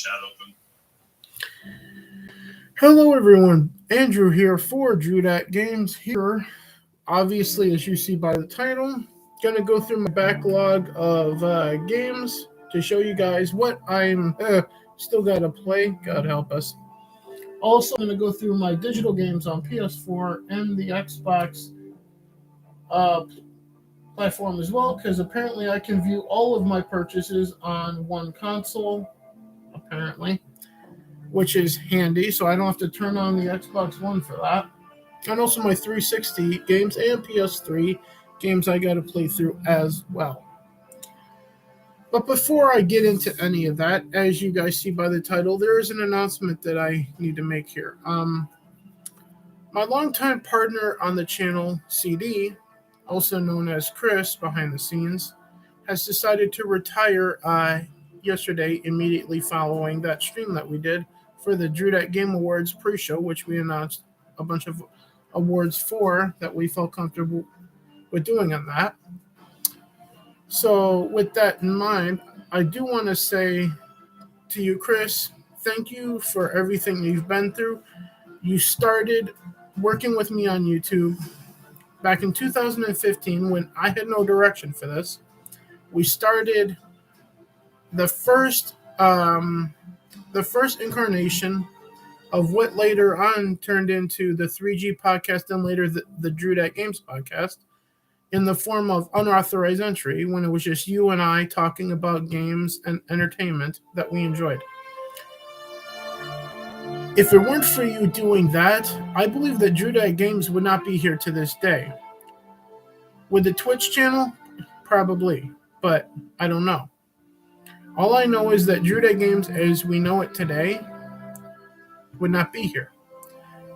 chat open. Hello everyone, Andrew here for Drudat Games here. Obviously, as you see by the title, gonna go through my backlog of games to show you guys what I'm still gotta play, God help us. Also, I'm gonna go through my digital games on PS4 and the Xbox platform as well, because apparently I can view all of my purchases on one console, apparently, which is handy, so I don't have to turn on the Xbox One for that. And also my 360 games and PS3 games I got to play through as well. But before I get into any of that, as you guys see by the title, there is an announcement that I need to make here. My longtime partner on the channel, CD, also known as Chris behind the scenes, has decided to retire yesterday, immediately following that stream that we did for the Drudat Game Awards pre-show, which we announced a bunch of awards for that we felt comfortable with doing on that. So with that in mind, I do want to say to you, Chris, thank you for everything you've been through. You started working with me on YouTube back in 2015 when I had no direction for this. We started the first incarnation of what later on turned into the 3G podcast and later the Drudat Games podcast in the form of Unauthorized Entry, when it was just you and I talking about games and entertainment that we enjoyed. If it weren't for you doing that, I believe that Drudat Games would not be here to this day. With the Twitch channel, probably, but I don't know. All I know is that Drudat Games, as we know it today, would not be here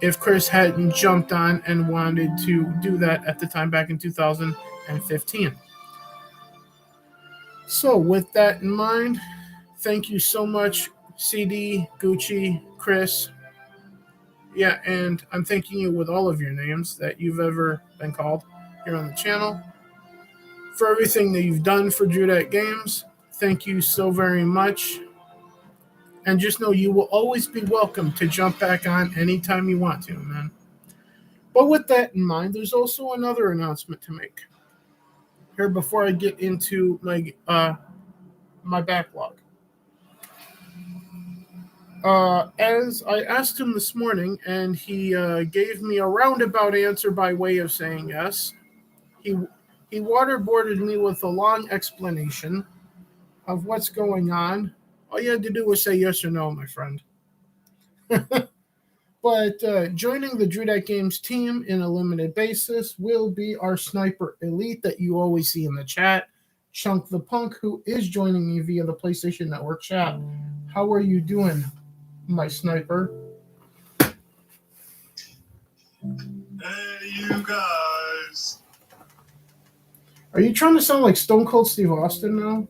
if Chris hadn't jumped on and wanted to do that at the time back in 2015. So with that in mind, thank you so much, CD, Gucci, Chris. Yeah, and I'm thanking you with all of your names that you've ever been called here on the channel for everything that you've done for Drudat Games. Thank you so very much. And just know you will always be welcome to jump back on anytime you want to, man. But with that in mind, there's also another announcement to make here before I get into my backlog. As I asked him this morning, and he gave me a roundabout answer by way of saying yes, he waterboarded me with a long explanation of what's going on. All you had to do was say yes or no, my friend. But joining the Drudat Games team in a limited basis will be our sniper elite that you always see in the chat, Chunk the Punk, who is joining me via the PlayStation Network chat. How are you doing, my sniper? Hey, you guys. Are you trying to sound like Stone Cold Steve Austin now?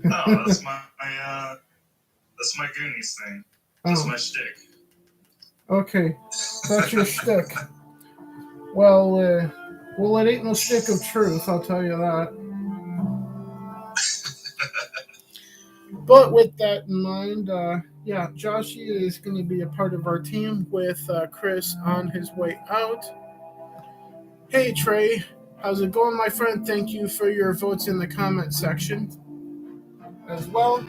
No, that's my Goonies thing. That's my shtick. Okay, that's your shtick. Well, it ain't no stick of truth, I'll tell you that. But with that in mind, Joshi is going to be a part of our team with Chris on his way out. Hey, Trey. How's it going, my friend? Thank you for your votes in the comment section. As well,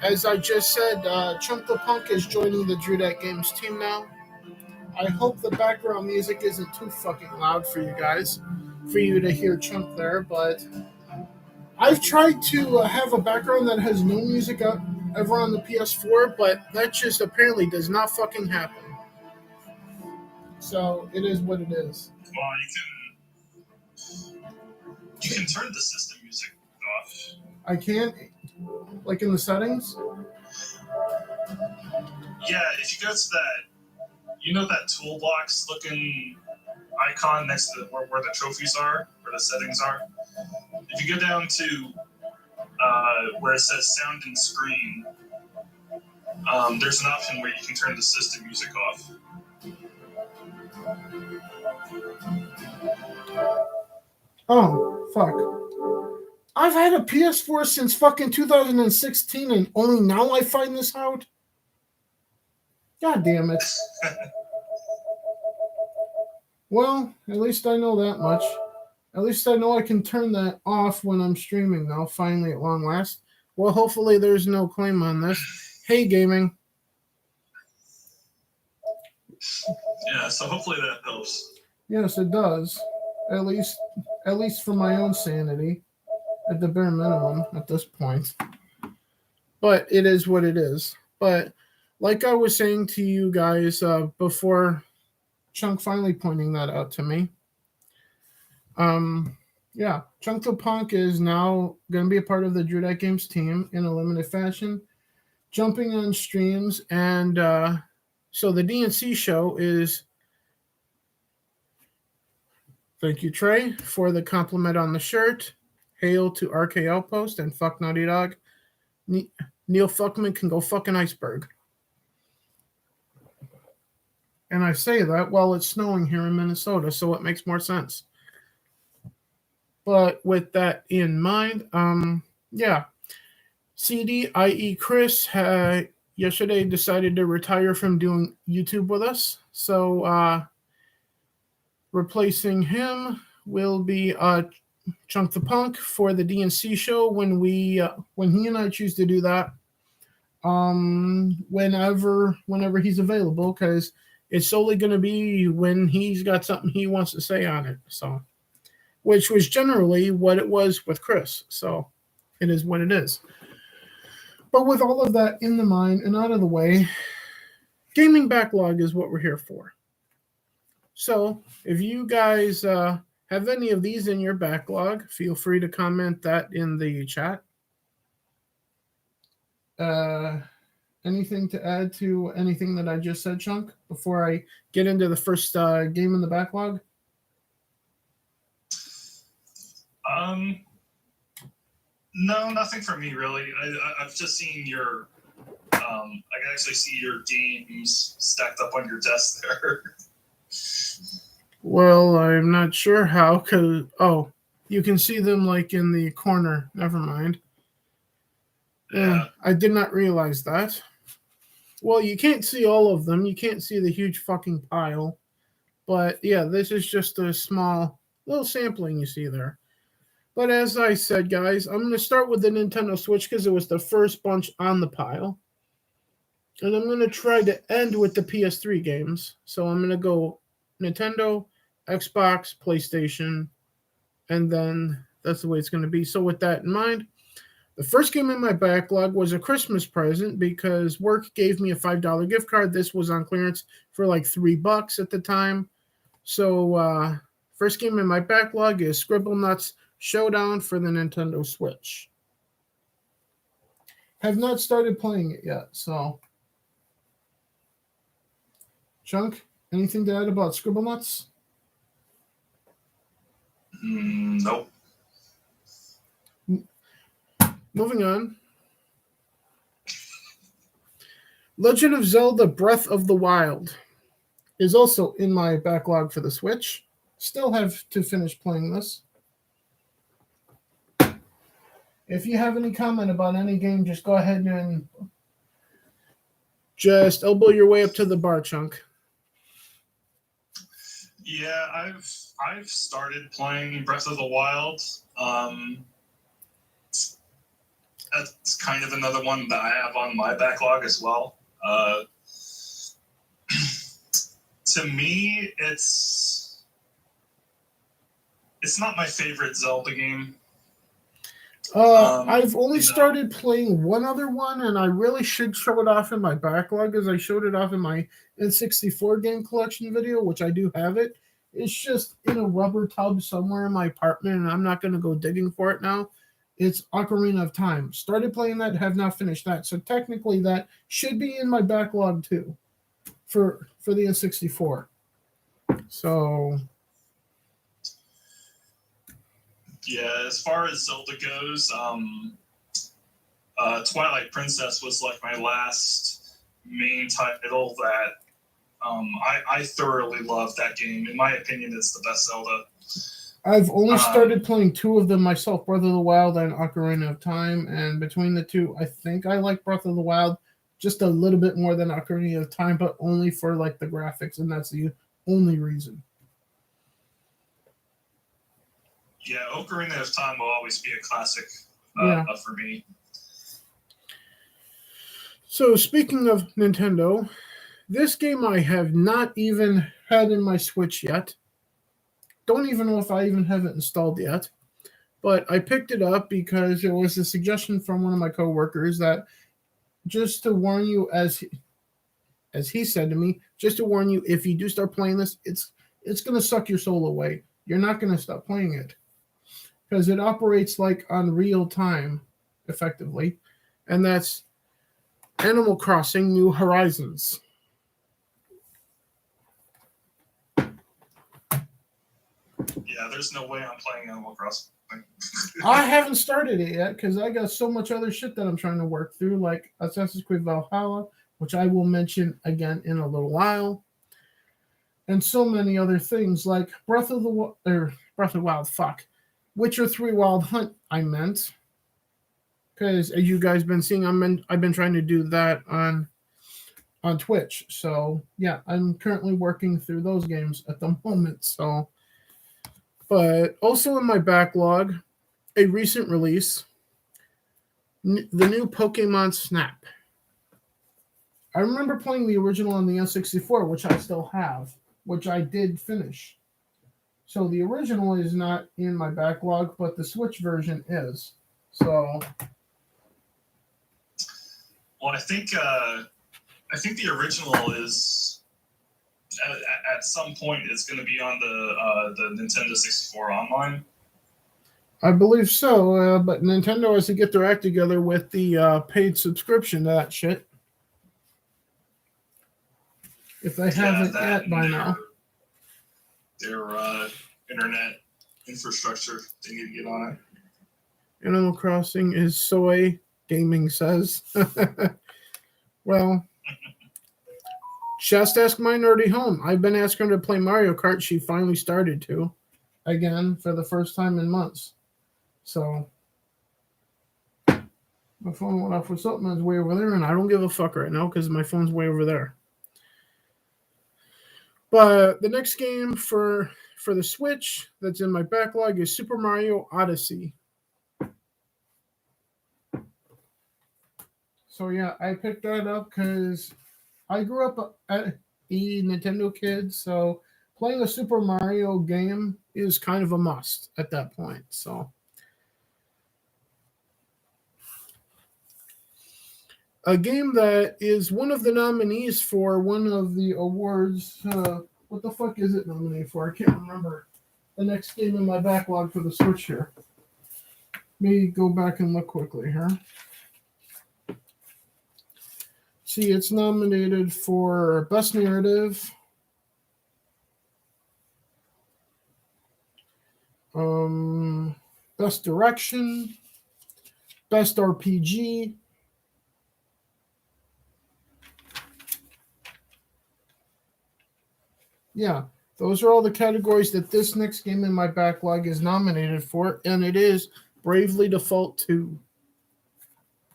as I just said, Chunk the Punk is joining the Drudat Games team now. I hope the background music isn't too fucking loud for you guys, for you to hear Chunk there, but I've tried to have a background that has no music ever on the PS4, but that just apparently does not fucking happen. So it is what it is. Well, you can turn the system music off. I can't, like in the settings? Yeah, if you go to that, that toolbox looking icon next to where the trophies are, where the settings are. If you go down to where it says sound and screen, there's an option where you can turn the system music off. Oh, fuck. I've had a PS4 since fucking 2016, and only now I find this out? God damn it. Well, at least I know that much. At least I know I can turn that off when I'm streaming now, finally at long last. Well, hopefully there's no claim on this. Hey, gaming. Yeah, so hopefully that helps. Yes, it does. At least for my own sanity, at the bare minimum at this point. But it is what it is. But like I was saying to you guys before Chunk finally pointing that out to me, yeah, Chunk the Punk is now going to be a part of the Drew That Games team in a limited fashion, jumping on streams, and so the DNC show is. Thank you, Trey, for the compliment on the shirt. Hail to RK Outpost and fuck Naughty Dog. Neil Fuckman can go fuck an iceberg. And I say that while it's snowing here in Minnesota, so it makes more sense. But with that in mind, yeah. CD, i.e. Chris, yesterday decided to retire from doing YouTube with us. So replacing him will be Chunk the Punk for the DNC show when he and I choose to do that. Whenever he's available, because it's solely going to be when he's got something he wants to say on it. So, which was generally what it was with Chris. So, it is what it is. But with all of that in the mind and out of the way, gaming backlog is what we're here for. So, if you guys have any of these in your backlog, feel free to comment that in the chat. Anything to add to anything that I just said, Chunk, before I get into the first game in the backlog? No, nothing for me really. I've just seen your. I can actually see your games stacked up on your desk there. Well, I'm not sure how, because you can see them like in the corner. Never mind. Yeah, I did not realize that. Well, you can't see all of them. You can't see the huge fucking pile. But yeah, this is just a small little sampling you see there. But as I said, guys, I'm going to start with the Nintendo Switch because it was the first bunch on the pile. And I'm going to try to end with the PS3 games. So I'm going to go Nintendo, Xbox, PlayStation, and then that's the way it's going to be. So with that in mind, the first game in my backlog was a Christmas present because work gave me a $5 gift card. This was on clearance for like $3 at the time. So first game in my backlog is Scribblenauts Showdown for the Nintendo Switch. Have not started playing it yet, so. Chunk, anything to add about Scribblenauts? Nope. Moving on. Legend of Zelda Breath of the Wild is also in my backlog for the Switch. Still have to finish playing this. If you have any comment about any game, just go ahead and just elbow your way up to the bar, Chunk. Yeah, I've started playing Breath of the Wild. That's kind of another one that I have on my backlog as well. To me, it's not my favorite Zelda game. I've only started playing one other one, and I really should show it off in my backlog as I showed it off in my N64 game collection video, which I do have it. It's just in a rubber tub somewhere in my apartment, and I'm not going to go digging for it now. It's Ocarina of Time. Started playing that, have not finished that. So technically that should be in my backlog too for the N64. So yeah, as far as Zelda goes, Twilight Princess was like my last main title that I thoroughly loved that game. In my opinion, it's the best Zelda. I've only started playing 2 of them myself, Breath of the Wild and Ocarina of Time, and between the 2, I think I like Breath of the Wild just a little bit more than Ocarina of Time, but only for like the graphics, and that's the only reason. Yeah, Ocarina of Time will always be a classic for me. So speaking of Nintendo, this game I have not even had in my Switch yet. Don't even know if I even have it installed yet. But I picked it up because it was a suggestion from one of my coworkers that just to warn you, as he said to me, just to warn you, if you do start playing this, it's going to suck your soul away. You're not going to stop playing it because it operates like on real time, effectively, and that's Animal Crossing: New Horizons. Yeah, there's no way I'm playing Animal Crossing. I haven't started it yet because I got so much other shit that I'm trying to work through, like Assassin's Creed Valhalla, which I will mention again in a little while, and so many other things like Breath of the Wild. Witcher 3 Wild Hunt. I meant because as you guys been seeing, I've been trying to do that on Twitch. So yeah, I'm currently working through those games at the moment. So. But also in my backlog, a recent release, the new Pokemon Snap. I remember playing the original on the N64, which I still have, which I did finish. So the original is not in my backlog, but the Switch version is. So, well, I think the original is at some point it's going to be on the Nintendo 64 online. I believe so, but Nintendo has to get their act together with the paid subscription to that shit. If they haven't yet by now. Their internet infrastructure, they need to get on it. Animal Crossing is soy, gaming says. Well, just ask my nerdy home. I've been asking her to play Mario Kart. She finally started to, again, for the first time in months. So, my phone went off with something that's way over there, and I don't give a fuck right now because my phone's way over there. But the next game for the Switch that's in my backlog is Super Mario Odyssey. So yeah, I picked that up because I grew up a Nintendo kid, so playing a Super Mario game is kind of a must at that point. So a game that is one of the nominees for one of the awards. What the fuck is it nominated for? I can't remember. The next game in my backlog for the Switch here. Let me go back and look quickly here. See, it's nominated for Best Narrative, Best Direction, Best RPG, yeah, those are all the categories that this next game in my backlog is nominated for, and it is Bravely Default 2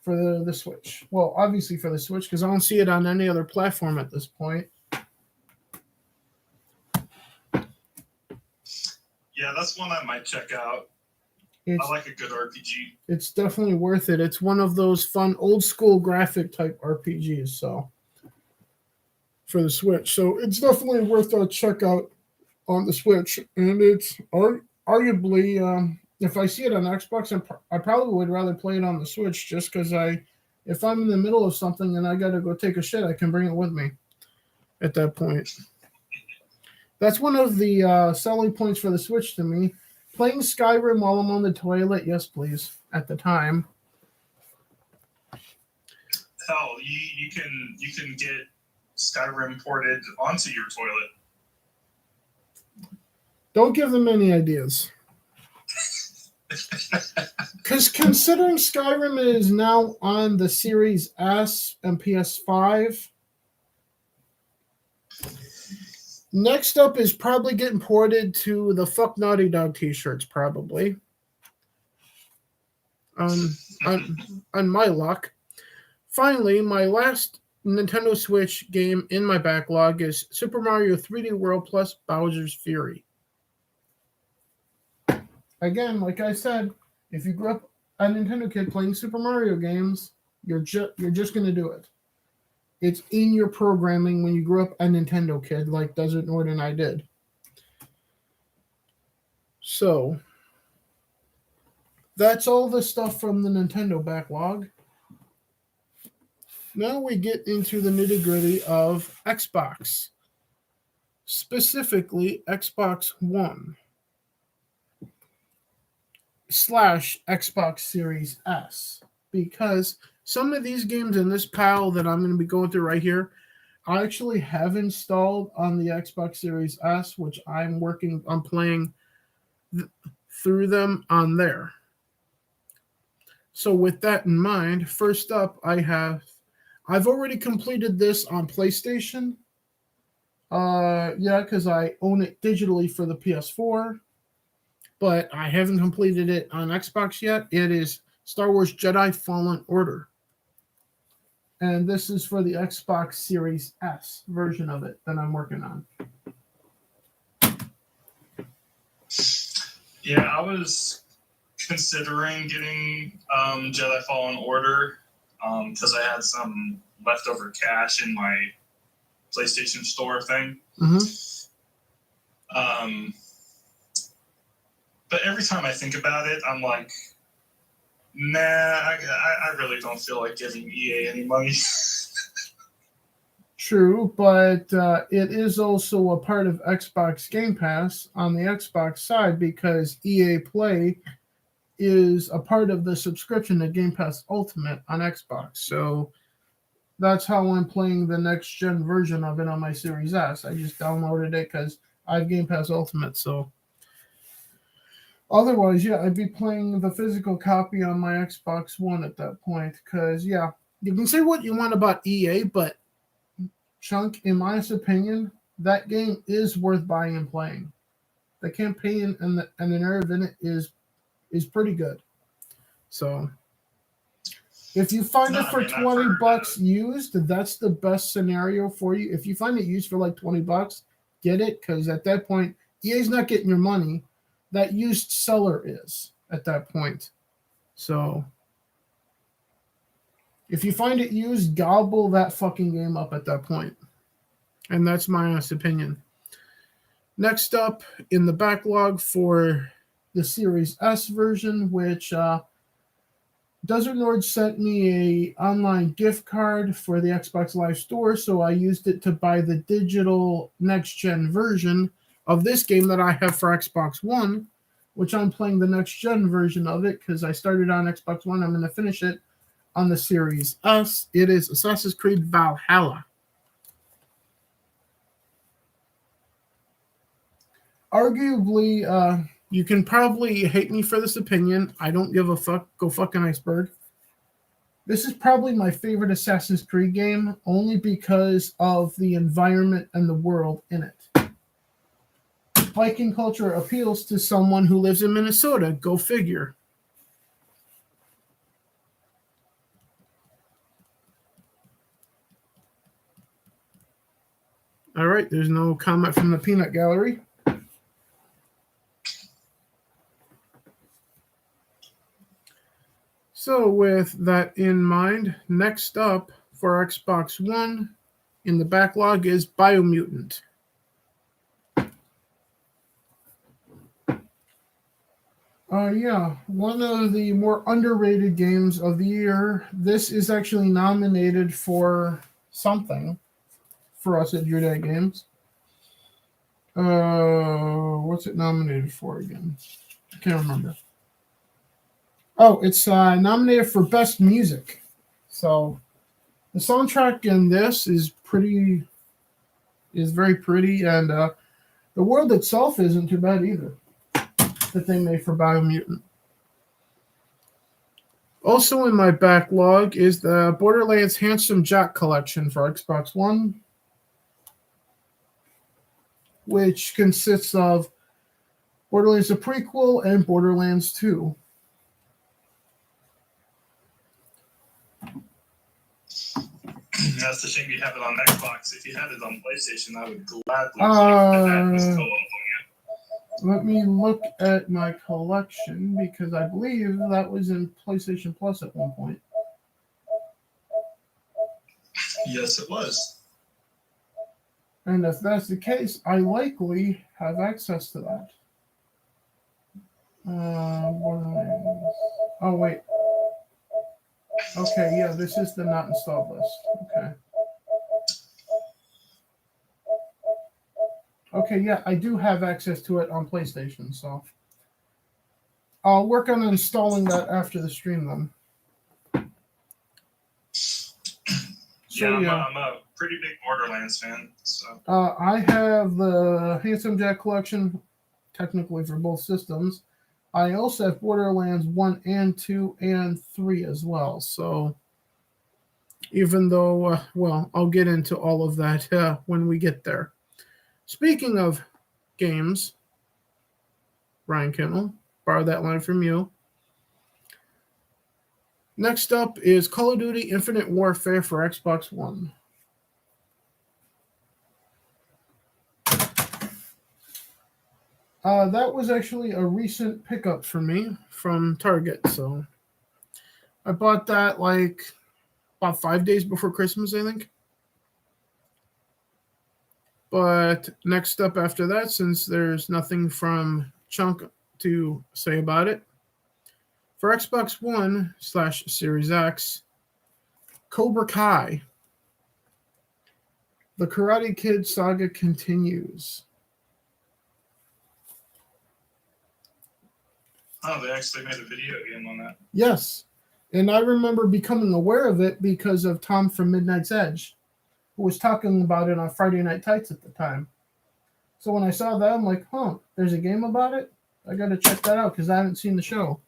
for the Switch. Well, obviously for the Switch, because I don't see it on any other platform at this point. Yeah, that's one I might check out. I like a good RPG. It's definitely worth it. It's one of those fun, old school graphic type RPGs, so for the Switch. So it's definitely worth a check out on the Switch. And it's arguably, if I see it on Xbox, I probably would rather play it on the Switch just because if I'm in the middle of something and I got to go take a shit, I can bring it with me at that point. That's one of the selling points for the Switch to me. Playing Skyrim while I'm on the toilet, yes, please, at the time. Hell, you can get Skyrim ported onto your toilet. Don't give them any ideas. Because considering Skyrim is now on the Series S and PS5, Next up is probably getting ported to the Fuck Naughty Dog t-shirts, probably. On my luck. Finally, my last Nintendo Switch game in my backlog is Super Mario 3D World plus Bowser's Fury. Again, like I said, if you grew up a Nintendo kid playing Super Mario games, you're just going to do it. It's in your programming when you grew up a Nintendo kid like Desert Nord and I did. So, that's all the stuff from the Nintendo backlog. Now we get into the nitty-gritty of Xbox. Specifically, Xbox One / Xbox Series S. Because some of these games in this pile that I'm going to be going through right here, I actually have installed on the Xbox Series S, which I'm playing through them on there. So with that in mind, first up, I've already completed this on PlayStation. Because I own it digitally for the PS4, but I haven't completed it on Xbox yet. It is Star Wars Jedi Fallen Order. And this is for the Xbox Series S version of it that I'm working on. Yeah, I was considering getting Jedi Fallen Order because I had some leftover cash in my PlayStation Store thing. Mm-hmm. But every time I think about it, I'm like, nah, I really don't feel like giving EA any money. True, but it is also a part of Xbox Game Pass on the Xbox side because EA Play is a part of the subscription to Game Pass Ultimate on Xbox. So that's how I'm playing the next-gen version of it on my Series S. I just downloaded it because I have Game Pass Ultimate. So otherwise, yeah, I'd be playing the physical copy on my Xbox One at that point. Because, yeah, you can say what you want about EA, but Chunk, in my opinion, that game is worth buying and playing. The campaign and the narrative in it is pretty good. So if you find it for $20 used, that's the best scenario for you. If you find it used for like $20, get it, because at that point, EA's not getting your money. That used seller is at that point. So if you find it used, gobble that fucking game up at that point. And that's my honest opinion. Next up in the backlog for the Series S version, which Desert Nord sent me a online gift card for the Xbox Live Store, so I used it to buy the digital next-gen version of this game that I have for Xbox One, which I'm playing the next-gen version of it because I started on Xbox One. I'm going to finish it on the Series S. It is Assassin's Creed Valhalla. Arguably, you can probably hate me for this opinion. I don't give a fuck. Go fucking iceberg. This is probably my favorite Assassin's Creed game, only because of the environment and the world in it. Viking culture appeals to someone who lives in Minnesota. Go figure. All right, there's no comment from the peanut gallery. So with that in mind, next up for Xbox One in the backlog is Biomutant. Yeah, one of the more underrated games of the year. This is actually nominated for something for us at Your Dad Games. What's it nominated for again? I can't remember. Oh, it's nominated for Best Music. So the soundtrack in this is very pretty, and the world itself isn't too bad either that they made for Biomutant. Also in my backlog is the Borderlands Handsome Jack Collection for Xbox One. which consists of Borderlands the prequel and Borderlands 2. That's the shame you have it on Xbox. If you had it on PlayStation, I would gladly add this co-op on it. Let me look at my collection because I believe that was in PlayStation Plus at one point. Yes, it was. And if that's the case, I likely have access to that. Borderlands. Oh, wait. Okay, yeah, this is the not installed list. Okay. Okay, yeah, I do have access to it on PlayStation, so I'll work on installing that after the stream then. So, yeah, I'm a pretty big Borderlands fan. So I have the Handsome Jack collection, technically for both systems. I also have Borderlands 1 and 2 and 3 as well. So even though, well, I'll get into all of that when we get there. Speaking of games, Ryan Kimmel, borrow that line from you. Next up is Call of Duty Infinite Warfare for Xbox One. That was actually a recent pickup for me from Target. So I bought that like about 5 days before Christmas, I think. But next up after that, since there's nothing from Chunk to say about it, for Xbox One / Series X, Cobra Kai, the Karate Kid saga continues. oh, they actually made a video game on that. Yes. And I remember becoming aware of it because of Tom from Midnight's Edge, who was talking about it on Friday Night Tights at the time. So when I saw that, I'm like, there's a game about it? I got to check that out because I haven't seen the show.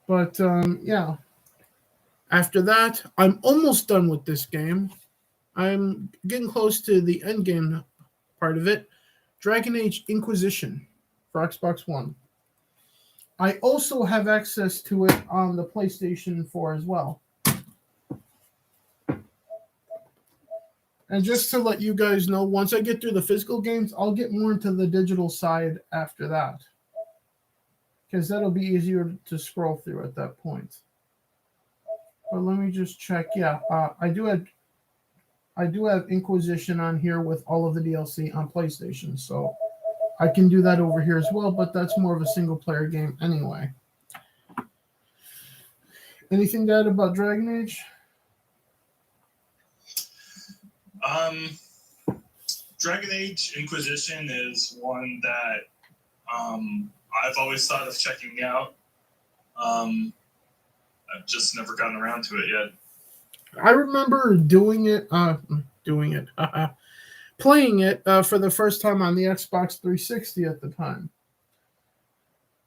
But, yeah. After that, I'm almost done with this game. I'm getting close to the end game part of it. Dragon Age Inquisition for Xbox One. I also have access to it on the PlayStation 4 as well. And just to let you guys know, once I get through the physical games, I'll get more into the digital side after that. Because that'll be easier to scroll through at that point. But let me just check. Yeah, I do have Inquisition on here with all of the DLC on PlayStation, so I can do that over here as well, but that's more of a single-player game anyway. Anything to add about Dragon Age? Dragon Age Inquisition is one that I've always thought of checking out. I've just never gotten around to it yet. I remember playing it for the first time on the Xbox 360 at the time.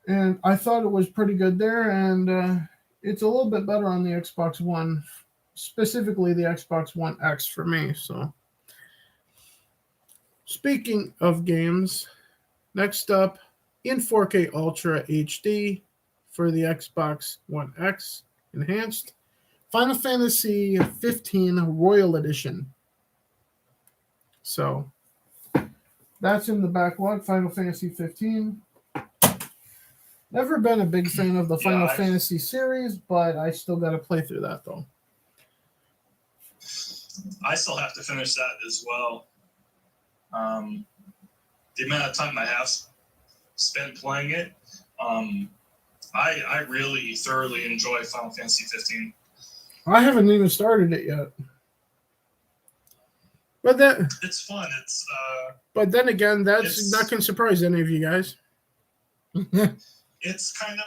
And I thought it was pretty good there, and it's a little bit better on the Xbox One, specifically the Xbox One X for me. So, speaking of games, next up, in 4K Ultra HD for the Xbox One X Enhanced, Final Fantasy 15 Royal Edition. So, that's in the backlog, Final Fantasy 15. Never been a big fan of the Final Fantasy series, but I still got to play through that, though. I still have to finish that as well. The amount of time I have spent playing it, I really thoroughly enjoy Final Fantasy 15. I haven't even started it yet. But it's fun. It's but then again, that's not going to surprise any of you guys. It's kind of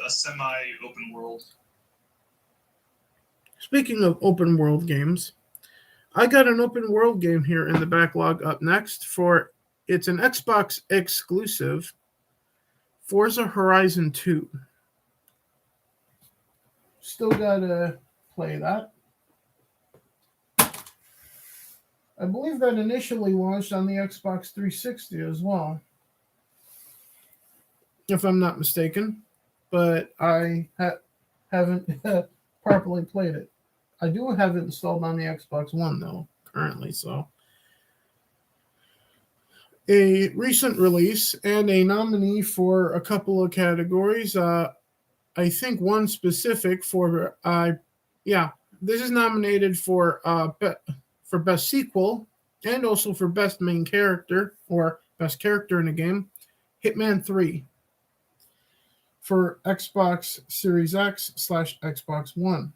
a semi-open world. Speaking of open world games, I got an open world game here in the backlog up next it's an Xbox exclusive, Forza Horizon 2. Still got to play that. I believe that initially launched on the Xbox 360 as well, if I'm not mistaken. But I haven't properly played it. I do have it installed on the Xbox One, though, currently, so. A recent release and a nominee for a couple of categories. I think one specific for, this is nominated for Best Sequel and also for Best Main Character or Best Character in a Game. Hitman 3 for Xbox Series X / Xbox One.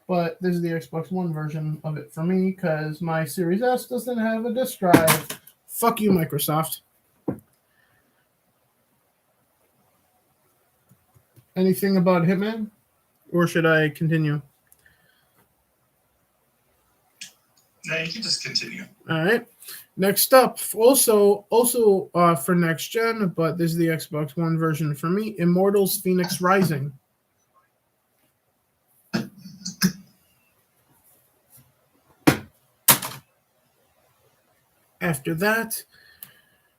But this is the Xbox One version of it for me because my Series S doesn't have a disk drive. Fuck you, Microsoft. Anything about Hitman? Or should I continue? No, you can just continue. All right. Next up, also for next gen, but this is the Xbox One version for me, Immortals Phoenix Rising. After that,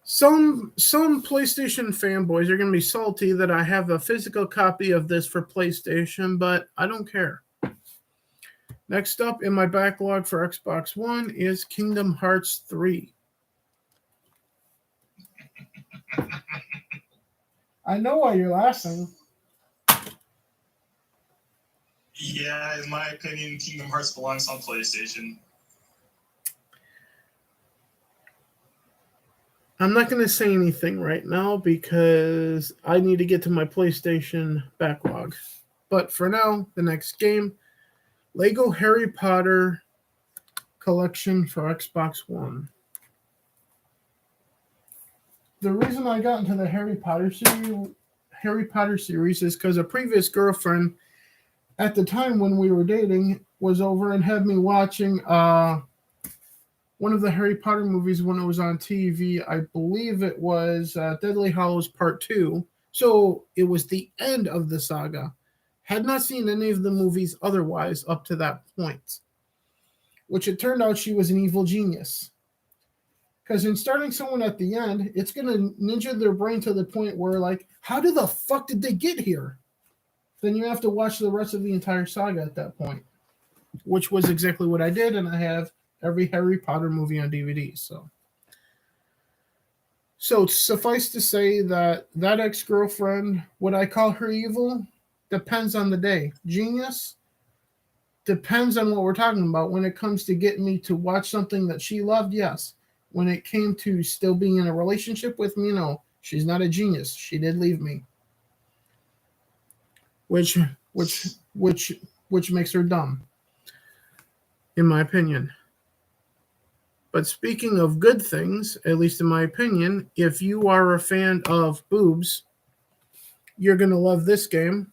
some PlayStation fanboys are going to be salty that I have a physical copy of this for PlayStation, but I don't care. Next up in my backlog for Xbox One is Kingdom Hearts 3. I know why you're laughing. Yeah, in my opinion, Kingdom Hearts belongs on PlayStation. I'm not going to say anything right now because I need to get to my PlayStation backlog. But for now, the next game, Lego Harry Potter Collection for Xbox One. The reason I got into the Harry Potter series is because a previous girlfriend at the time when we were dating was over and had me watching one of the Harry Potter movies when it was on TV. I believe it was Deathly Hallows Part 2. So it was the end of the saga. Had not seen any of the movies otherwise up to that point. Which it turned out she was an evil genius. Because in starting someone at the end, it's going to ninja their brain to the point where, like, how the fuck did they get here? Then you have to watch the rest of the entire saga at that point. Which was exactly what I did, and I have every Harry Potter movie on DVD. So suffice to say that ex-girlfriend, would I call her evil? Depends on the day. Genius? Depends on what we're talking about. When it comes to getting me to watch something that she loved, yes. When it came to still being in a relationship with me, no. She's not a genius. She did leave me. Which makes her dumb, in my opinion. But speaking of good things, at least in my opinion, if you are a fan of boobs, you're going to love this game.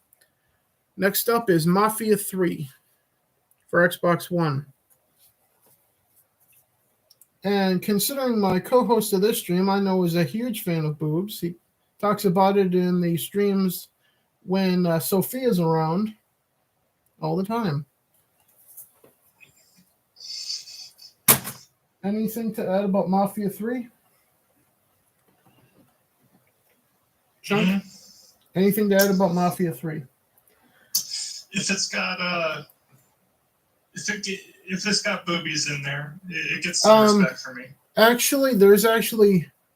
Next up is Mafia 3 for Xbox One. And considering my co-host of this stream, I know is a huge fan of boobs. He talks about it in the streams when Sophia's around all the time. Anything to add about Mafia 3? Chunk? Mm-hmm. Anything to add about Mafia 3? If it's got boobies in there, it gets some respect for me. Actually, there's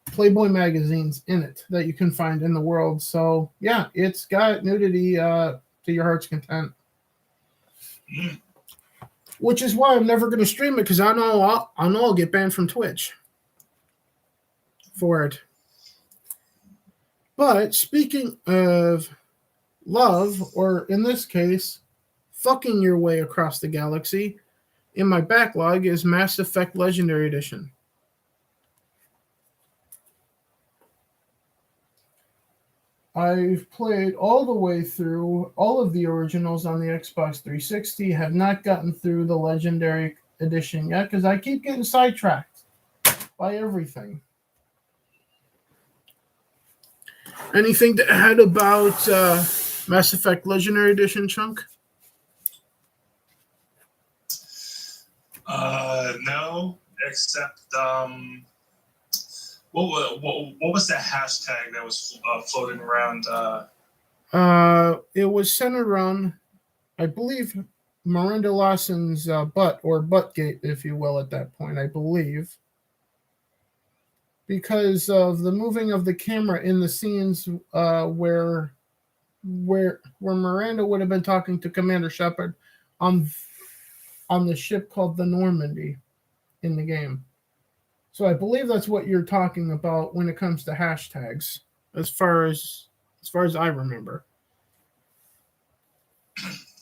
Playboy magazines in it that you can find in the world. So yeah, it's got nudity to your heart's content. Mm. Which is why I'm never going to stream it, because I know I'll get banned from Twitch for it. But speaking of love, or in this case, fucking your way across the galaxy, in my backlog is Mass Effect Legendary Edition. I've played all the way through all of the originals on the Xbox 360, have not gotten through the Legendary Edition yet because I keep getting sidetracked by everything. Anything to add about Mass Effect Legendary Edition, Chunk? except what was that hashtag that was floating around? It was centered around, I believe, Miranda Lawson's butt, or buttgate, if you will, at that point, I believe. Because of the moving of the camera in the scenes where Miranda would have been talking to Commander Shepard on the ship called the Normandy in the game. So I believe that's what you're talking about when it comes to hashtags, as far as I remember.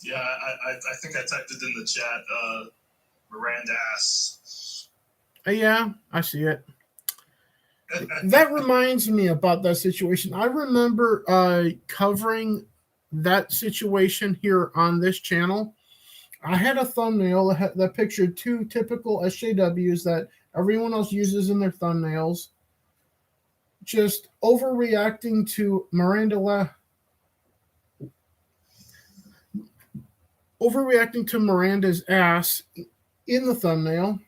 Yeah, I think I typed it in the chat. Miranda ass. Yeah, I see it. That reminds me about that situation. I remember covering that situation here on this channel. I had a thumbnail that pictured two typical SJWs that everyone else uses in their thumbnails, just overreacting to Miranda's ass in the thumbnail.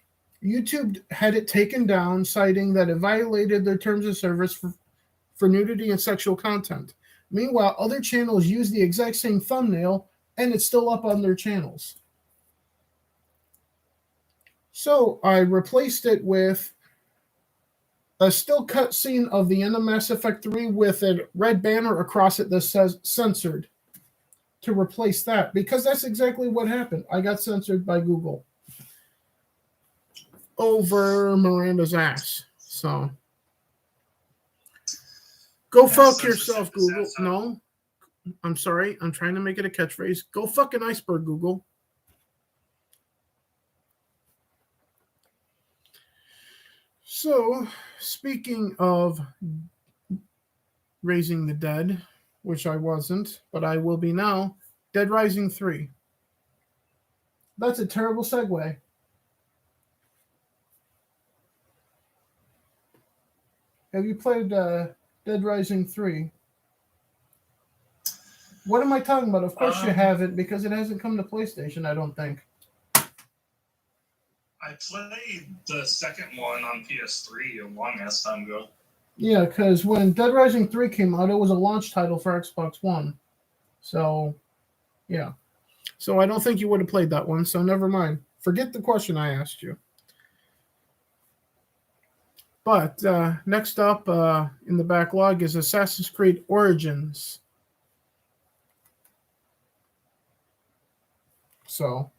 YouTube had it taken down, citing that it violated their terms of service for nudity and sexual content. Meanwhile, other channels use the exact same thumbnail, and it's still up on their channels. So I replaced it with a still cut scene of the end of Mass Effect 3 with a red banner across it that says censored, to replace that, because that's exactly what happened. I got censored by Google over Miranda's ass. So go fuck yourself, Google. No, I'm sorry. I'm trying to make it a catchphrase. Go fuck an iceberg, Google. So, speaking of raising the dead, which I wasn't, but I will be now, Dead Rising 3. That's a terrible segue. Have you played Dead Rising 3? What am I talking about? Of course you haven't, because it hasn't come to PlayStation, I don't think. I played the second one on PS3 a long-ass time ago. Yeah, because when Dead Rising 3 came out, it was a launch title for Xbox One. So, yeah. So I don't think you would have played that one, so never mind. Forget the question I asked you. But next up in the backlog is Assassin's Creed Origins. So,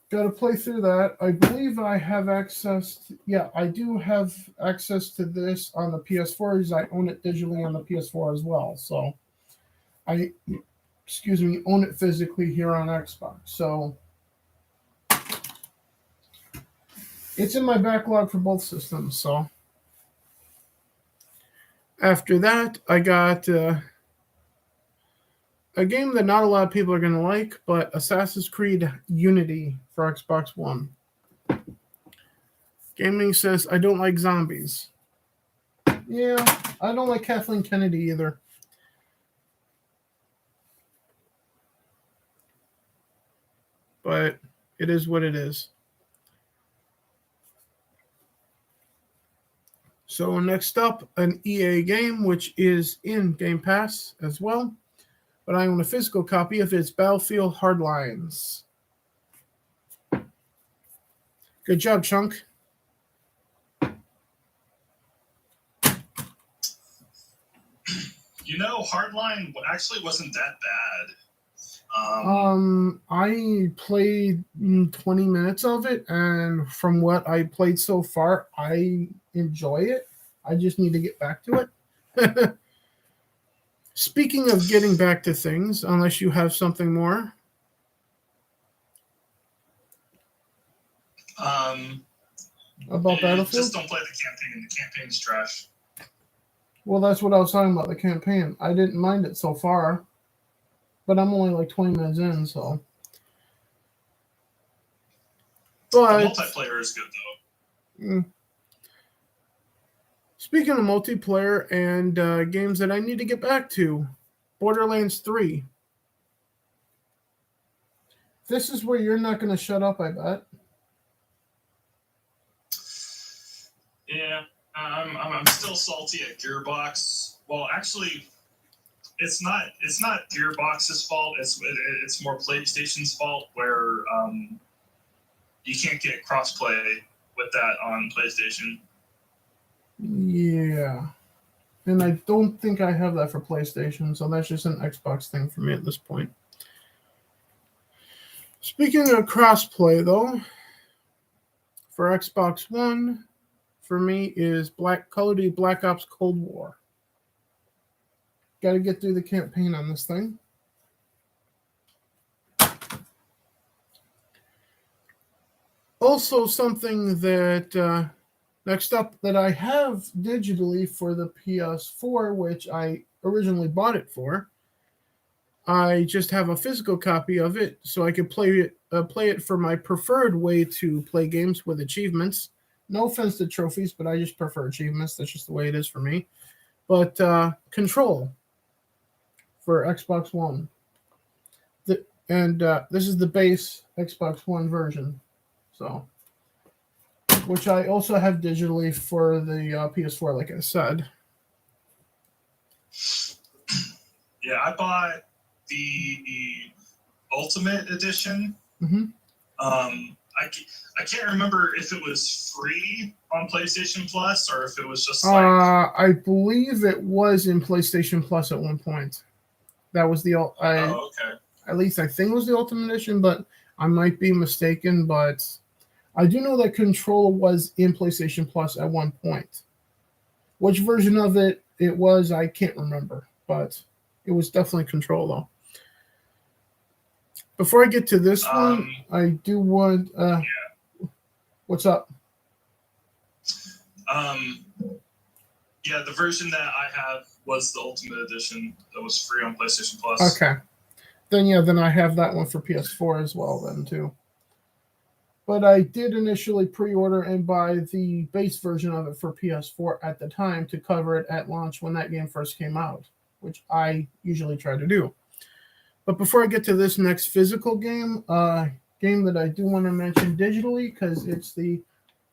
got to play through that. I believe I have access. I do have access to this on the PS4 as I own it digitally on the PS4 as well. So, I own it physically here on Xbox. So, it's in my backlog for both systems. So, after that, I got a game that not a lot of people are going to like, but Assassin's Creed Unity for Xbox One. Gaming says, I don't like zombies. Yeah, I don't like Kathleen Kennedy either. But it is what it is. So next up, an EA game, which is in Game Pass as well. But I own a physical copy of its Battlefield Hardlines. Good job, Chunk. You know, Hardline actually wasn't that bad. I played 20 minutes of it, and from what I played so far, I enjoy it. I just need to get back to it. Speaking of getting back to things, unless you have something more. About Battlefield? Just don't play the campaign. The campaign's trash. Well, that's what I was talking about, the campaign. I didn't mind it so far, but I'm only like 20 minutes in, so. But the multiplayer is good, though. Speaking of multiplayer and games that I need to get back to, Borderlands 3. This is where you're not going to shut up, I bet. Yeah, I'm still salty at Gearbox. Well, actually, it's not Gearbox's fault. It's more PlayStation's fault, where you can't get crossplay with that on PlayStation. Yeah. And I don't think I have that for PlayStation, so that's just an Xbox thing for me at this point. Speaking of crossplay, though, for Xbox One, for me is Call of Duty Black Ops Cold War. Got to get through the campaign on this thing. Also, something that next up that I have digitally for the PS4, which I originally bought it for. I just have a physical copy of it, so I could play it for my preferred way to play games with achievements. No offense to trophies, but I just prefer achievements. That's just the way it is for me. But Control for Xbox One. This is the base Xbox One version. So, which I also have digitally for the PS4, like I said. Yeah, I bought the Ultimate Edition. Mm-hmm. I can't remember if it was free on PlayStation Plus or if it was just like. I believe it was in PlayStation Plus at one point. That was the okay. At least I think it was the Ultimate Edition, but I might be mistaken. But I do know that Control was in PlayStation Plus at one point. Which version of it was, I can't remember, but it was definitely Control, though. Before I get to this one, I do want... yeah. What's up? Yeah, the version that I have was the Ultimate Edition that was free on PlayStation Plus. Okay. Then I have that one for PS4 as well then, too. But I did initially pre-order and buy the base version of it for PS4 at the time to cover it at launch when that game first came out, which I usually try to do. But before I get to this next physical game, game that I do want to mention digitally because it's the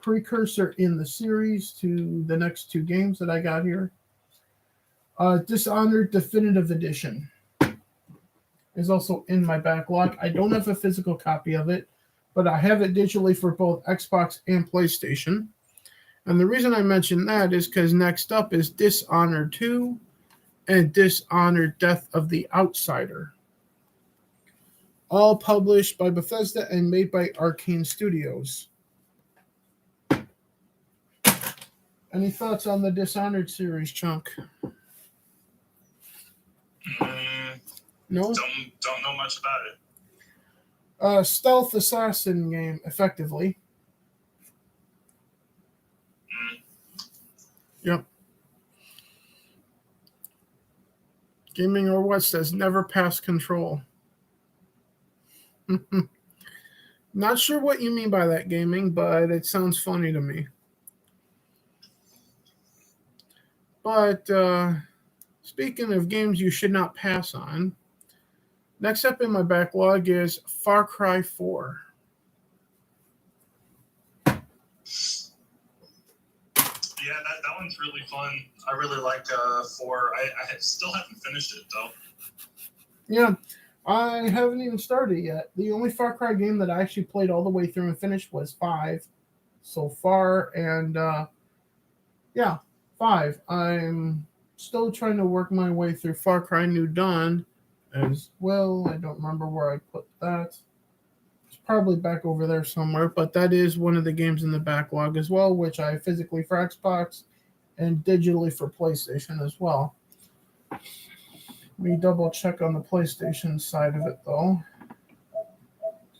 precursor in the series to the next two games that I got here. Dishonored Definitive Edition is also in my backlog. I don't have a physical copy of it, but I have it digitally for both Xbox and PlayStation. And the reason I mention that is because next up is Dishonored 2 and Dishonored Death of the Outsider. All published by Bethesda and made by Arcane Studios. Any thoughts on the Dishonored series, Chunk? No? Don't know much about it. Stealth assassin game, effectively. Yep. Gaming or what says never pass control. Not sure what you mean by that, gaming, but it sounds funny to me. But speaking of games you should not pass on, next up in my backlog is Far Cry 4. Yeah, that one's really fun. I really like 4. I still haven't finished it, though. Yeah, I haven't even started yet. The only Far Cry game that I actually played all the way through and finished was 5 so far. And yeah, 5. I'm still trying to work my way through Far Cry New Dawn as well. I don't remember where I put that. It's probably back over there somewhere, but that is one of the games in the backlog as well, which I physically for Xbox and digitally for PlayStation as well. Let me double check on the PlayStation side of it, though,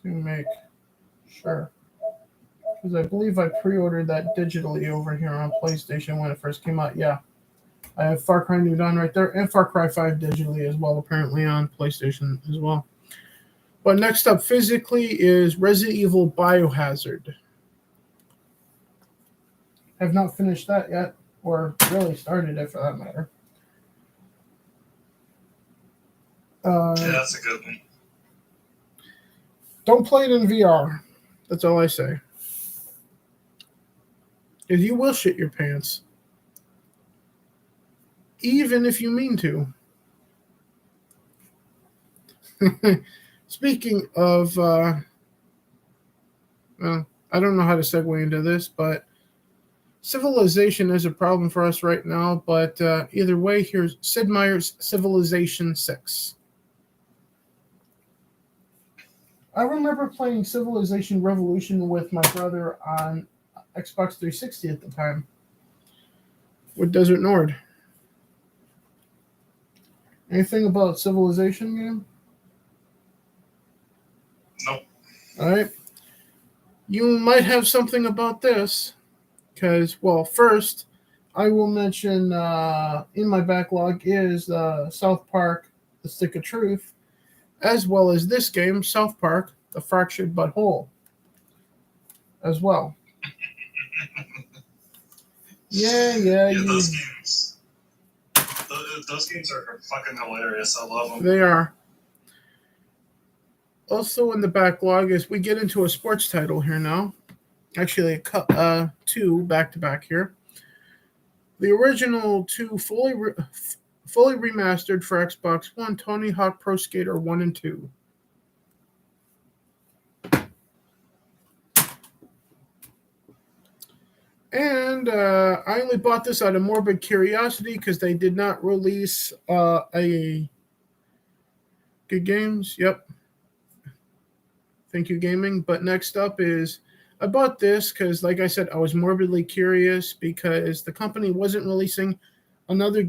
to make sure. Because I believe I pre-ordered that digitally over here on PlayStation when it first came out. Yeah. I have Far Cry New Dawn right there and Far Cry 5 digitally as well, apparently on PlayStation as well. But next up physically is Resident Evil Biohazard. Have not finished that yet, or really started it for that matter. Yeah, that's a good one. Don't play it in VR. That's all I say. Because you will shit your pants. Even if you mean to. Speaking of, well, I don't know how to segue into this, but Civilization is a problem for us right now. But either way, here's Sid Meier's Civilization 6. I remember playing Civilization Revolution with my brother on Xbox 360 at the time with Desert Nord. Anything about Civilization game? Nope. All right. You might have something about this because, well, first, I will mention in my backlog is South Park, The Stick of Truth, as well as this game, South Park, The Fractured But Whole, as well. Yeah, those games. Those games are fucking hilarious. I love them. They are. Also in the backlog is we get into a sports title here now. Actually, two back-to-back here. The original two fully remastered for Xbox One, Tony Hawk Pro Skater 1 and 2. And I only bought this out of morbid curiosity because they did not release a Good Games. Yep. Thank you, gaming. But next up is I bought this because, like I said, I was morbidly curious because the company wasn't releasing another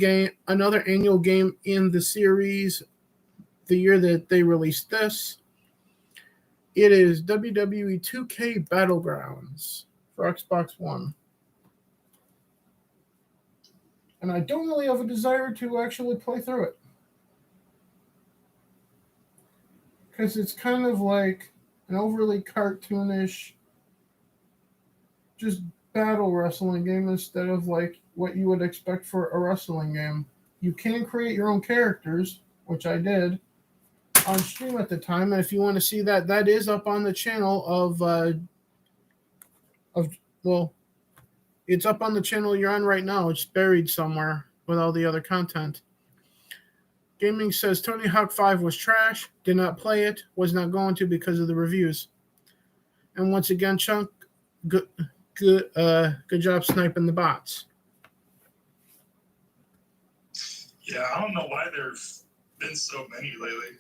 annual game in the series the year that they released this. It is WWE 2K Battlegrounds for Xbox One. And I don't really have a desire to actually play through it. Because it's kind of like an overly cartoonish, just battle wrestling game instead of like what you would expect for a wrestling game. You can create your own characters, which I did on stream at the time. And if you want to see that, that is up on the channel well, it's up on the channel you're on right now. It's buried somewhere with all the other content. Gaming says Tony Hawk 5 was trash, did not play it, was not going to because of the reviews. And once again, Chunk, good job sniping the bots. Yeah, I don't know why there've been so many lately.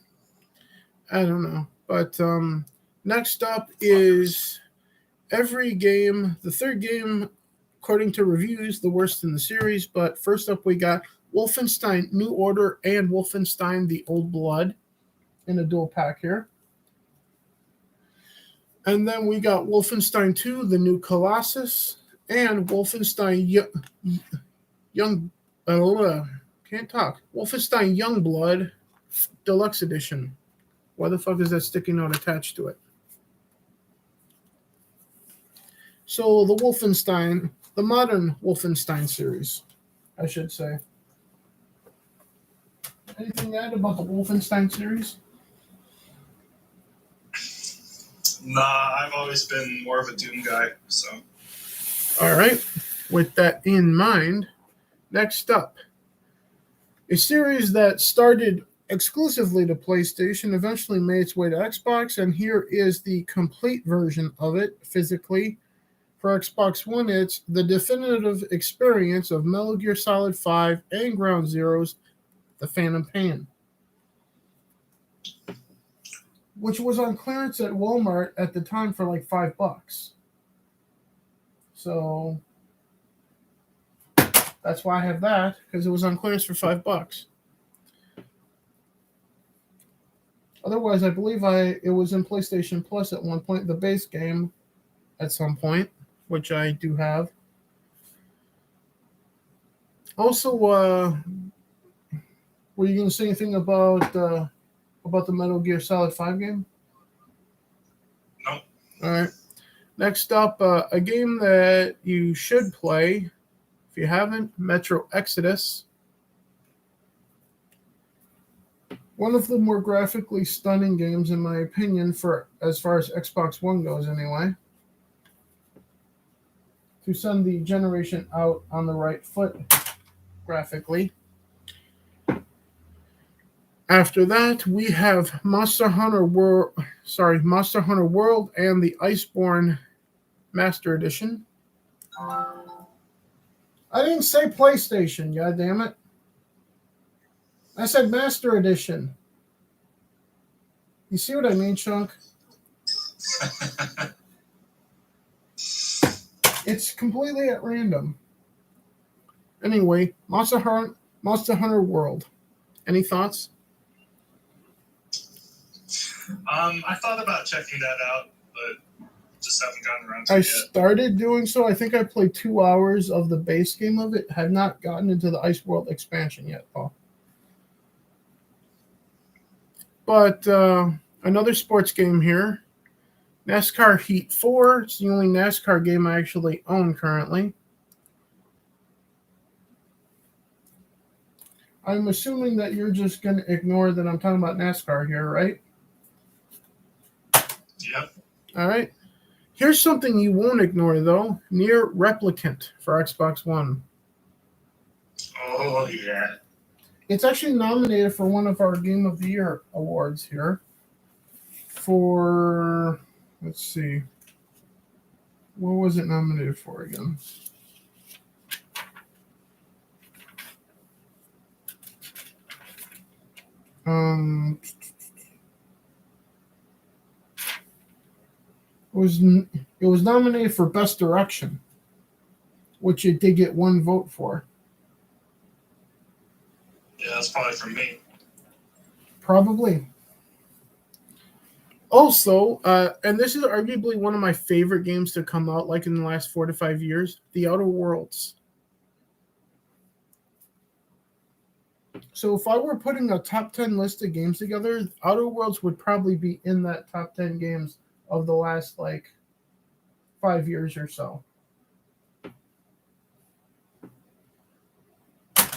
I don't know. But next up is every game, the third game, according to reviews, the worst in the series. But first up, we got Wolfenstein New Order and Wolfenstein The Old Blood in a dual pack here. And then we got Wolfenstein 2, The New Colossus, and Wolfenstein Wolfenstein Youngblood Deluxe Edition. Why the fuck is that sticky note attached to it? So the Wolfenstein, the modern Wolfenstein series, I should say. Anything to add about the Wolfenstein series? Nah, I've always been more of a Doom guy, so. All right. With that in mind, next up, a series that started exclusively to PlayStation, eventually made its way to Xbox, and here is the complete version of it physically. For Xbox One, it's the definitive experience of Metal Gear Solid 5 and Ground Zeroes, The Phantom Pain, which was on clearance at Walmart at the time for like $5. So that's why I have that, because it was on clearance for $5. Otherwise, I believe it was in PlayStation Plus at one point, the base game at some point, which I do have. Also, were you going to say anything about the Metal Gear Solid 5 game? No. All right. Next up, a game that you should play if you haven't, Metro Exodus. One of the more graphically stunning games, in my opinion, for as far as Xbox One goes, anyway. to send the generation out on the right foot graphically. After that, we have Monster Hunter World and the Iceborne Master Edition. I didn't say PlayStation, god damn it. I said Master Edition. You see what I mean, Chunk? It's completely at random. Anyway, Monster Hunter World. Any thoughts? I thought about checking that out, but just haven't gotten around to it I yet. started doing so. I think I played 2 hours of the base game of it. Have not gotten into the Ice World expansion yet, Paul. But another sports game here. NASCAR Heat 4. It's the only NASCAR game I actually own currently. I'm assuming that you're just going to ignore that I'm talking about NASCAR here, right? Yep. All right. Here's something you won't ignore, though. Nier Replicant for Xbox One. Oh, yeah. It's actually nominated for one of our Game of the Year awards here. For, let's see. What was it nominated for again? It was nominated for Best Direction, which it did get 1 vote for. Yeah, that's probably from me. Probably. Also, and this is arguably one of my favorite games to come out, like in the last 4 to 5 years, The Outer Worlds. So if I were putting a top 10 list of games together, Outer Worlds would probably be in that top 10 games of the last, 5 years or so.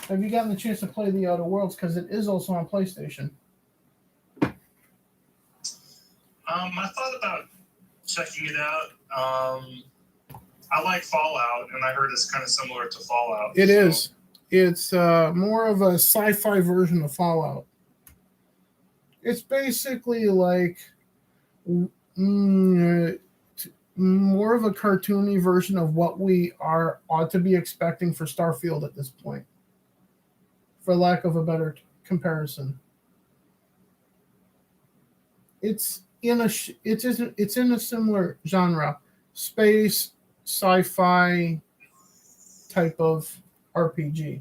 Have you gotten the chance to play The Outer Worlds? Because it is also on PlayStation. I thought about checking it out. I like Fallout, and I heard it's kind of similar to Fallout. It is. It's more of a sci-fi version of Fallout. It's basically like more of a cartoony version of what we ought to be expecting for Starfield at this point, for lack of a better comparison. It's in a similar genre, space sci-fi type of RPG,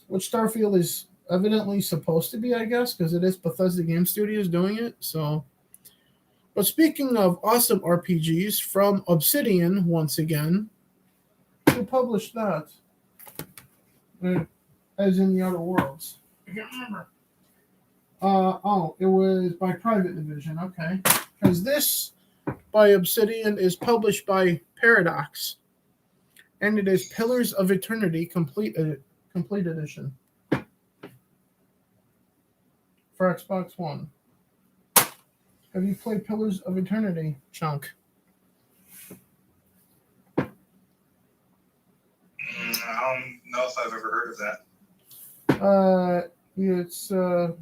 which Starfield is evidently supposed to be, I guess, because it is Bethesda Game Studios doing it. So, but speaking of awesome RPGs, from Obsidian once again, who published that? As in The Outer Worlds. I can't remember. It was by Private Division. Okay, because this by Obsidian is published by Paradox, and it is Pillars of Eternity Complete Edition for Xbox One. Have you played Pillars of Eternity, Chunk? I don't know if I've ever heard of that. It's let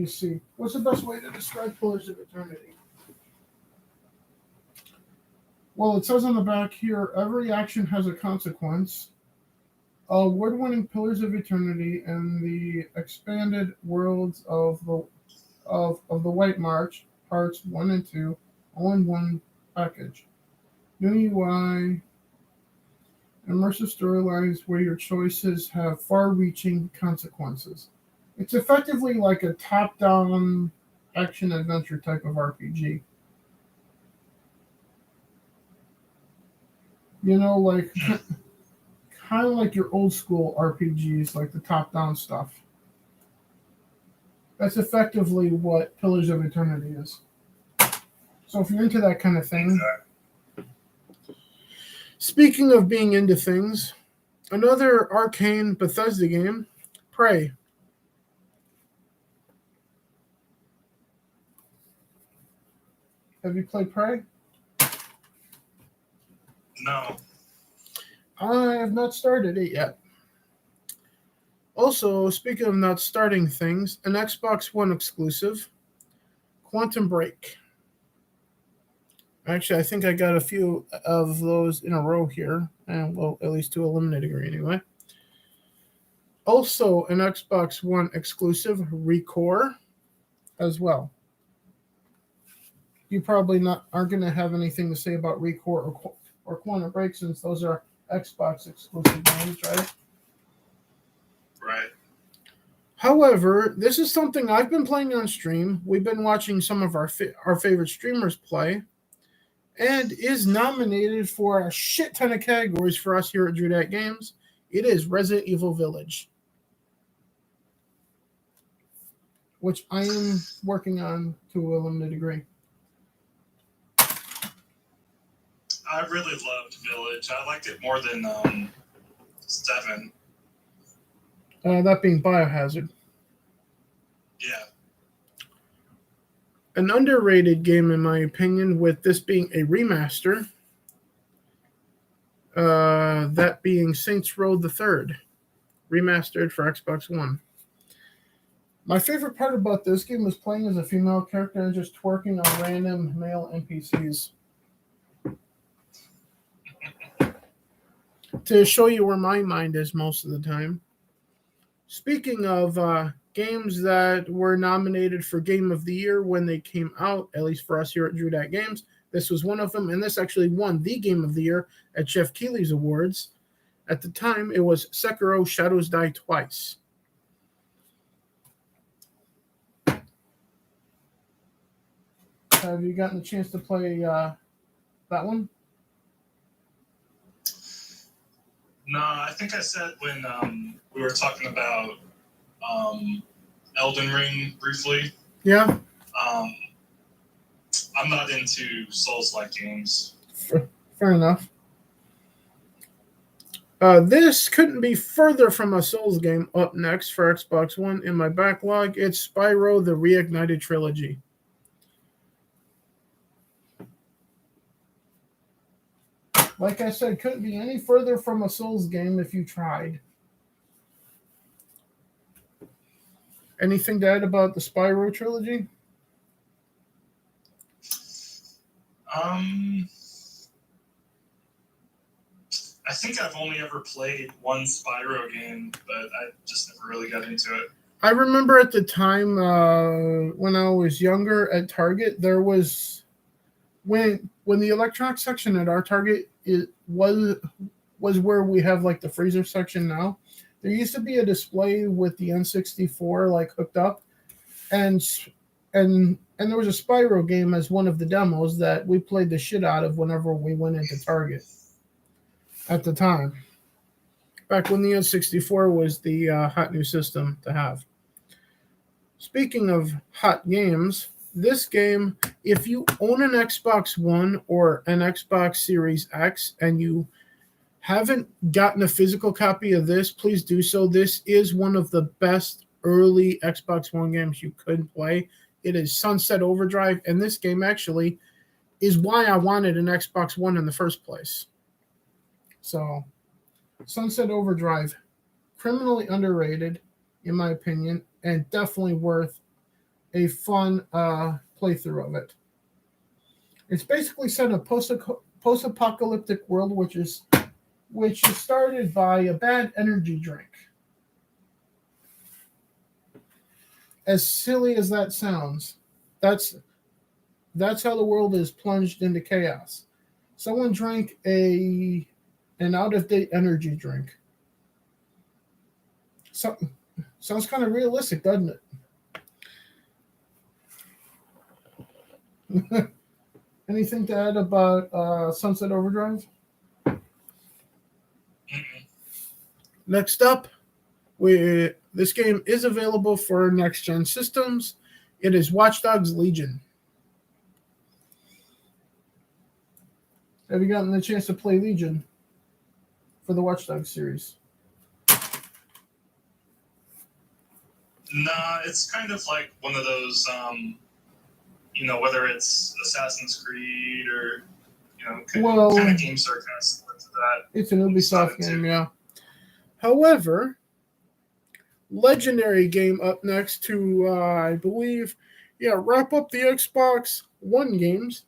me see. What's the best way to describe Pillars of Eternity? Well, it says on the back here, every action has a consequence. Award-winning Pillars of Eternity and the expanded worlds of the White March, parts 1 and 2, all in one package. New UI, immersive storylines where your choices have far-reaching consequences. It's effectively like a top-down action-adventure type of RPG. You know, like kind of like your old school RPGs, like the top-down stuff. That's effectively what Pillars of Eternity is. So if you're into that kind of thing. Speaking of being into things, another Arcane Bethesda game, Prey. Have you played Prey? No. I have not started it yet. Also, speaking of not starting things, an Xbox One exclusive, Quantum Break. Actually, I think I got a few of those in a row here, and well, at least to a limited degree anyway. Also, an Xbox One exclusive, Recore, as well. You probably aren't going to have anything to say about Recore or Quantum Break since those are Xbox exclusive games, right? Right. However, this is something I've been playing on stream. We've been watching some of our favorite streamers play, and is nominated for a shit ton of categories for us here at Drew Games. It is Resident Evil Village, which I am working on to a limited degree. I really loved Village. I liked it more than 7. That being Biohazard. Yeah. An underrated game, in my opinion, with this being a remaster. That being Saints Row the Third, remastered for Xbox One. My favorite part about this game was playing as a female character and just twerking on random male NPCs. To show you where my mind is most of the time. Speaking of games that were nominated for Game of the Year when they came out, at least for us here at Drew Games, this was one of them, and this actually won the Game of the Year at Jeff Keighley's Awards. At the time, it was Sekiro Shadows Die Twice. Have you gotten a chance to play that one? No, I think I said when we were talking about Elden Ring briefly. Yeah. I'm not into Souls-like games. Fair enough. This couldn't be further from a Souls game. Up next for Xbox One in my backlog, it's Spyro the Reignited Trilogy. Like I said, couldn't be any further from a Souls game if you tried. Anything to add about the Spyro trilogy? I think I've only ever played one Spyro game, but I just never really got into it. I remember at the time when I was younger at Target, there was when the electronics section at our Target was where we have like the freezer section now. There used to be a display with the N64 like hooked up, and there was a Spyro game as one of the demos that we played the shit out of whenever we went into Target. At the time, back when the N64 was the hot new system to have. Speaking of hot games, this game, if you own an Xbox One or an Xbox Series X and you haven't gotten a physical copy of this, please do so. This is one of the best early Xbox One games you could play. It is Sunset Overdrive, and this game actually is why I wanted an Xbox One in the first place. So, Sunset Overdrive, criminally underrated, in my opinion, and definitely worth a fun playthrough of it. It's basically set in a post-apocalyptic world, which is started by a bad energy drink. As silly as that sounds, that's how the world is plunged into chaos. Someone drank an out-of-date energy drink. So, sounds kind of realistic, doesn't it? Anything to add about Sunset Overdrive? Next up, this game is available for next-gen systems. It is Watch Dogs Legion. Have you gotten the chance to play Legion for the Watch Dogs series? Nah, it's kind of like one of those, whether it's Assassin's Creed or, Well, kind of games are kind of similar to that. It's an Ubisoft Excited game, too. yeah. However, legendary game up next to, I believe, wrap up the Xbox One games.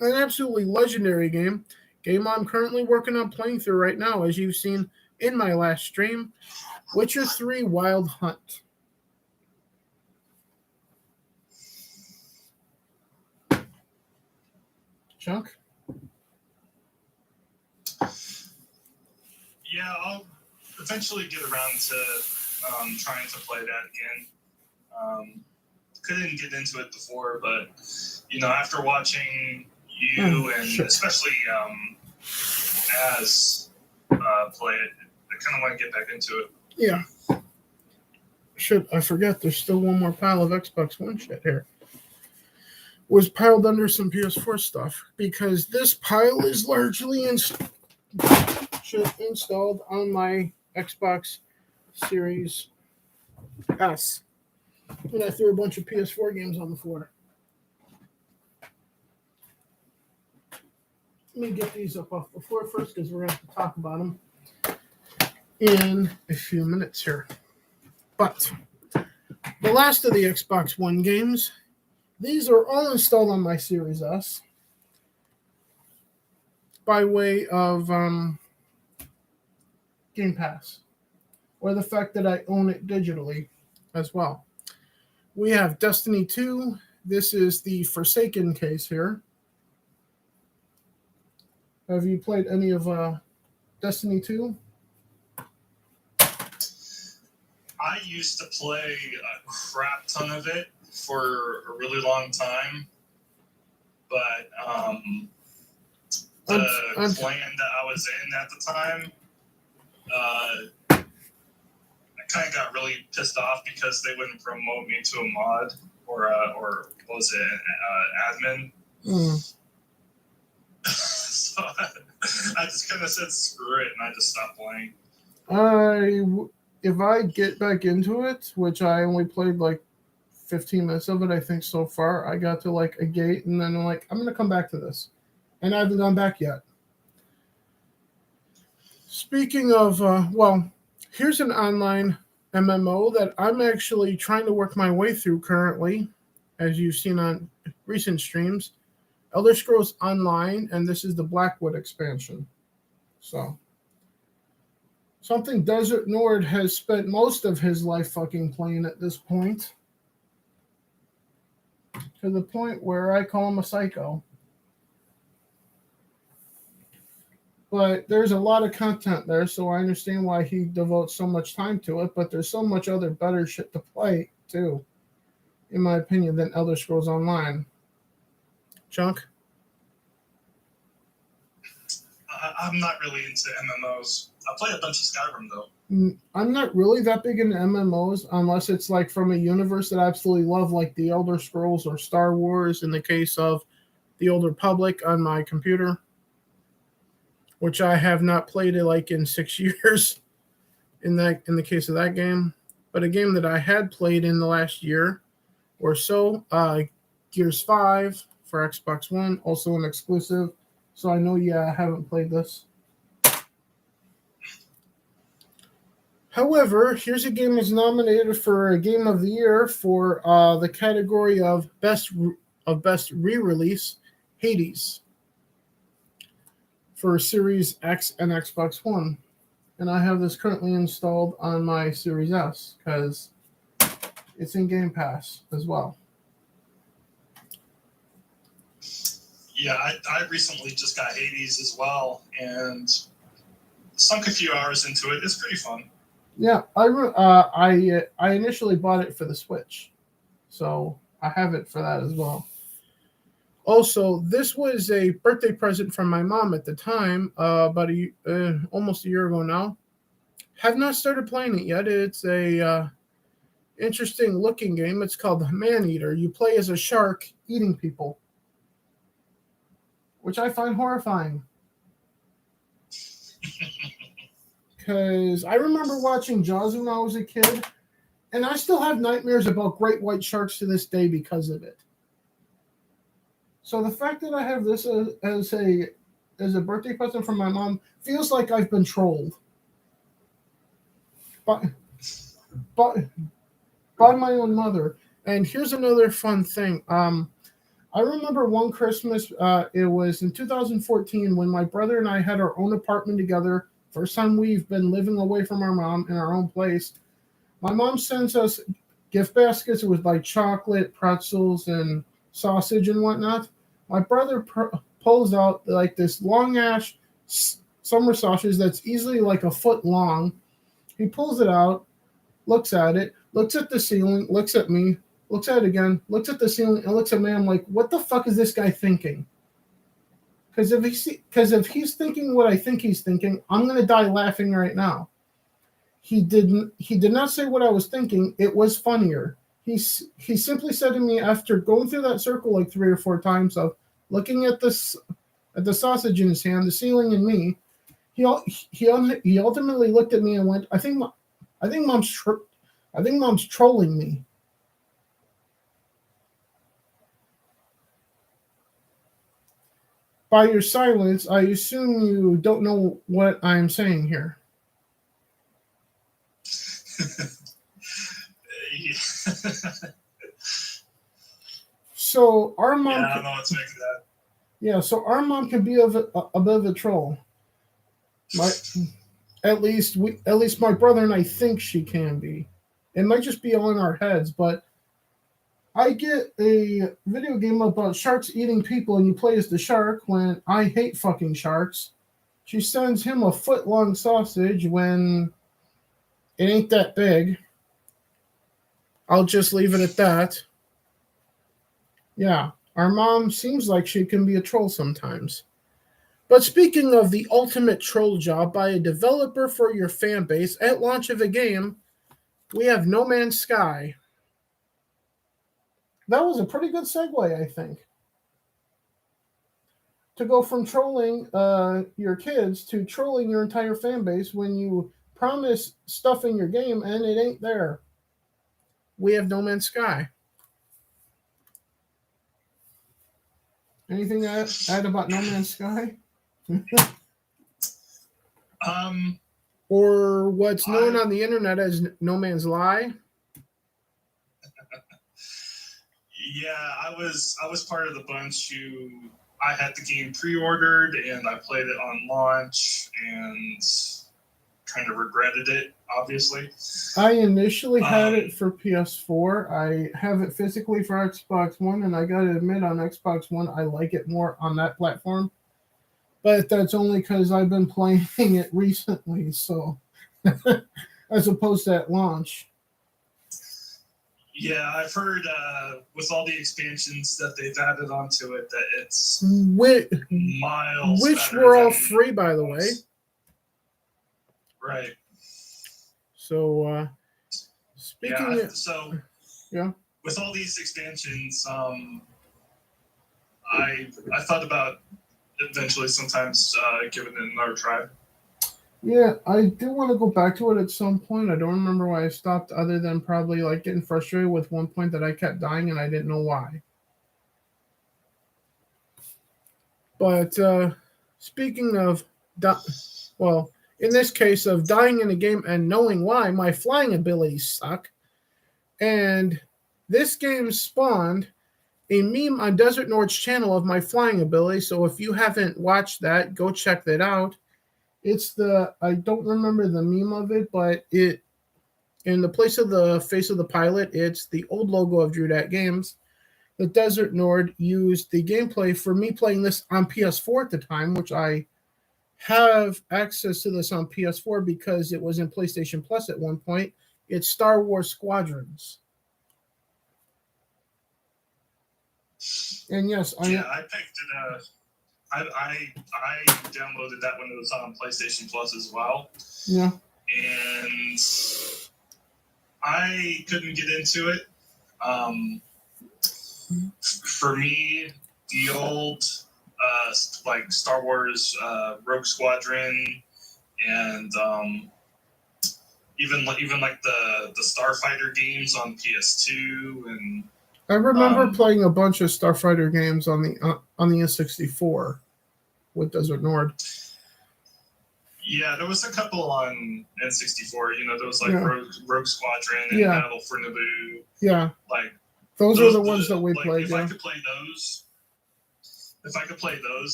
An absolutely legendary game. Game I'm currently working on playing through right now, as you've seen in my last stream. Witcher 3 Wild Hunt. Chunk? Yeah, I'll eventually get around to trying to play that again. Couldn't get into it before, but after watching you and especially as play it, I kind of want to get back into it. Yeah. Shit, I forgot. There's still one more pile of Xbox One shit here. Was piled under some PS4 stuff because this pile is largely installed on my Xbox Series S. And I threw a bunch of PS4 games on the floor. Let me get these up off the floor first because we're going to have to talk about them in a few minutes here. But the last of the Xbox One games, these are all installed on my Series S by way of Game Pass, or the fact that I own it digitally as well. We have Destiny 2. This is the Forsaken case here. Have you played any of Destiny 2? I used to play a crap ton of it for a really long time, but the clan that I was in at the time, I kind of got really pissed off because they wouldn't promote me to a mod or what was it, admin. So I just kind of said screw it, and I just stopped playing. If I get back into it, which I only played like 15 minutes of it, I think so far, I got to like a gate, and then I'm like, I'm going to come back to this. And I haven't gone back yet. Speaking of, here's an online MMO that I'm actually trying to work my way through currently, as you've seen on recent streams. Elder Scrolls Online, and this is the Blackwood expansion. So, something Desert Nord has spent most of his life fucking playing at this point. To the point where I call him a psycho. But there's a lot of content there, so I understand why he devotes so much time to it, but there's so much other better shit to play, too, in my opinion, than Elder Scrolls Online. Chunk? I'm not really into MMOs. I play a bunch of Skyrim, though. I'm not really that big into MMOs unless it's like from a universe that I absolutely love, like the Elder Scrolls or Star Wars in the case of the Old Republic on my computer, which I have not played it like in 6 years in the case of that game. But a game that I had played in the last year or so, Gears 5 for Xbox One, also an exclusive. So I know, I haven't played this. However, here's a game that's nominated for a Game of the Year for the category of best re-release, Hades, for Series X and Xbox One. And I have this currently installed on my Series S because it's in Game Pass as well. Yeah, I recently just got Hades as well, and sunk a few hours into it. It's pretty fun. Yeah, I initially bought it for the Switch, so I have it for that as well. Also, this was a birthday present from my mom at the time, about almost a year ago now. Have not started playing it yet. It's a interesting looking game. It's called Maneater. You play as a shark eating people, which I find horrifying. Because I remember watching Jaws when I was a kid, and I still have nightmares about great white sharks to this day because of it. So the fact that I have this as a birthday present from my mom feels like I've been trolled. But by my own mother. And here's another fun thing. I remember one Christmas, it was in 2014 when my brother and I had our own apartment together. First time we've been living away from our mom in our own place. My mom sends us gift baskets. It was like chocolate, pretzels, and sausage and whatnot. My brother pulls out like this long ass summer sausage that's easily like a foot long. He pulls it out, looks at it, looks at the ceiling, looks at me, looks at it again, looks at the ceiling, and looks at me. I'm like, what the fuck is this guy thinking? Because if he's thinking what I think he's thinking, I'm gonna die laughing right now. He did not say what I was thinking. It was funnier. He simply said to me after going through that circle like 3 or 4 times of looking at the sausage in his hand, the ceiling, and me. He ultimately looked at me and went, I think mom's trolling me. By your silence, I assume you don't know what I'm saying here. So our mom. Yeah, I don't know what to make of that. Yeah, so our mom can be a bit of a troll. At least my brother and I think she can be. It might just be all in our heads, but I get a video game about sharks eating people and you play as the shark when I hate fucking sharks. She sends him a foot-long sausage when it ain't that big. I'll just leave it at that. Yeah, our mom seems like she can be a troll sometimes. But speaking of the ultimate troll job by a developer for your fan base at launch of a game, we have No Man's Sky. That was a pretty good segue, I think. To go from trolling your kids to trolling your entire fan base when you promise stuff in your game and it ain't there. We have No Man's Sky. Anything to add about No Man's Sky? Or what's known on the internet as No Man's Lie? Yeah, I was part of the bunch I had the game pre-ordered and I played it on launch and kind of regretted it, obviously. I initially had it for PS4. I have it physically for Xbox One, and I gotta admit on Xbox One I like it more on that platform. But that's only because I've been playing it recently, so as opposed to at launch. Yeah, I've heard with all the expansions that they've added onto it that it's miles which were all free, by the way. Right. So, speaking yeah, with all these expansions, I thought about eventually sometimes giving it another try. Yeah, I do want to go back to it at some point. I don't remember why I stopped, other than probably like getting frustrated with one point that I kept dying and I didn't know why. But speaking of, in this case of dying in a game and knowing why, my flying abilities suck. And this game spawned a meme on Desert Nord's channel of my flying ability. So if you haven't watched that, go check that out. It's I don't remember the meme of it, but it, in the place of the face of the pilot, it's the old logo of Drew Dat Games. The Desert Nord used the gameplay for me playing this on PS4 at the time, which I have access to this on PS4 because it was in PlayStation Plus at one point. It's Star Wars Squadrons. And yes, I picked it. I downloaded that when it was on PlayStation Plus as well. Yeah. And I couldn't get into it. For me, the old like Star Wars Rogue Squadron and even like the Starfighter games on PS2 and I remember playing a bunch of Starfighter games on the N64 with Desert Nord. Yeah, there was a couple on N64. There was like Yeah. Rogue Squadron and Yeah. Battle for Naboo. Yeah. Like those are the ones that we played. If Yeah. I could play those,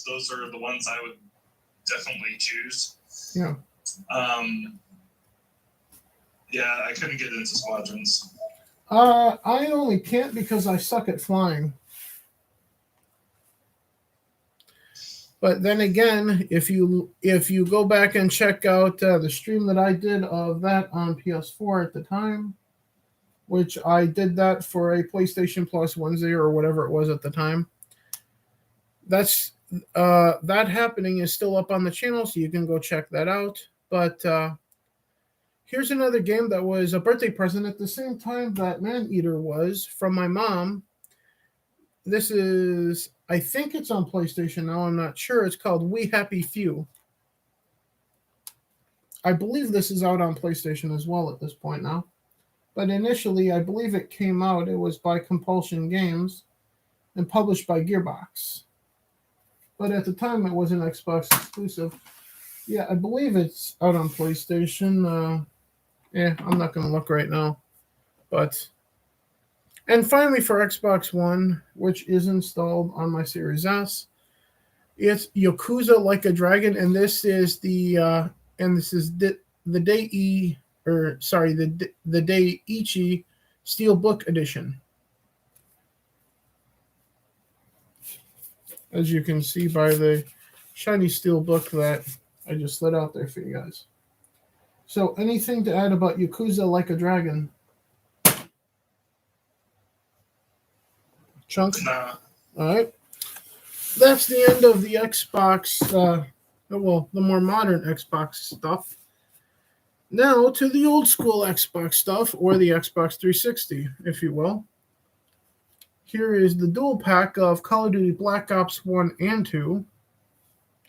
those are the ones I would definitely choose. Yeah. Yeah, I couldn't get into Squadrons. I only can't because I suck at flying. But then again, if you go back and check out the stream that I did of that on PS4 at the time, which I did that for a PlayStation Plus Wednesday or whatever it was at the time, that's that happening is still up on the channel, so you can go check that out. But here's another game that was a birthday present at the same time that Maneater was from my mom. This is, I think it's on PlayStation now. I'm not sure. It's called We Happy Few. I believe this is out on PlayStation as well at this point now. But initially, I believe it came out. It was by Compulsion Games and published by Gearbox. But at the time, it was an Xbox exclusive. Yeah, I believe it's out on PlayStation. I'm not going to look right now. But... And finally, for Xbox One, which is installed on my Series S, it's Yakuza Like a Dragon, and this is the Daiichi Steelbook Edition. As you can see by the shiny Steelbook that I just slid out there for you guys. So, anything to add about Yakuza Like a Dragon? Chunk? Nah. All right. That's the end of the Xbox, the more modern Xbox stuff. Now to the old school Xbox stuff, or the Xbox 360, if you will. Here is the dual pack of Call of Duty Black Ops 1 and 2.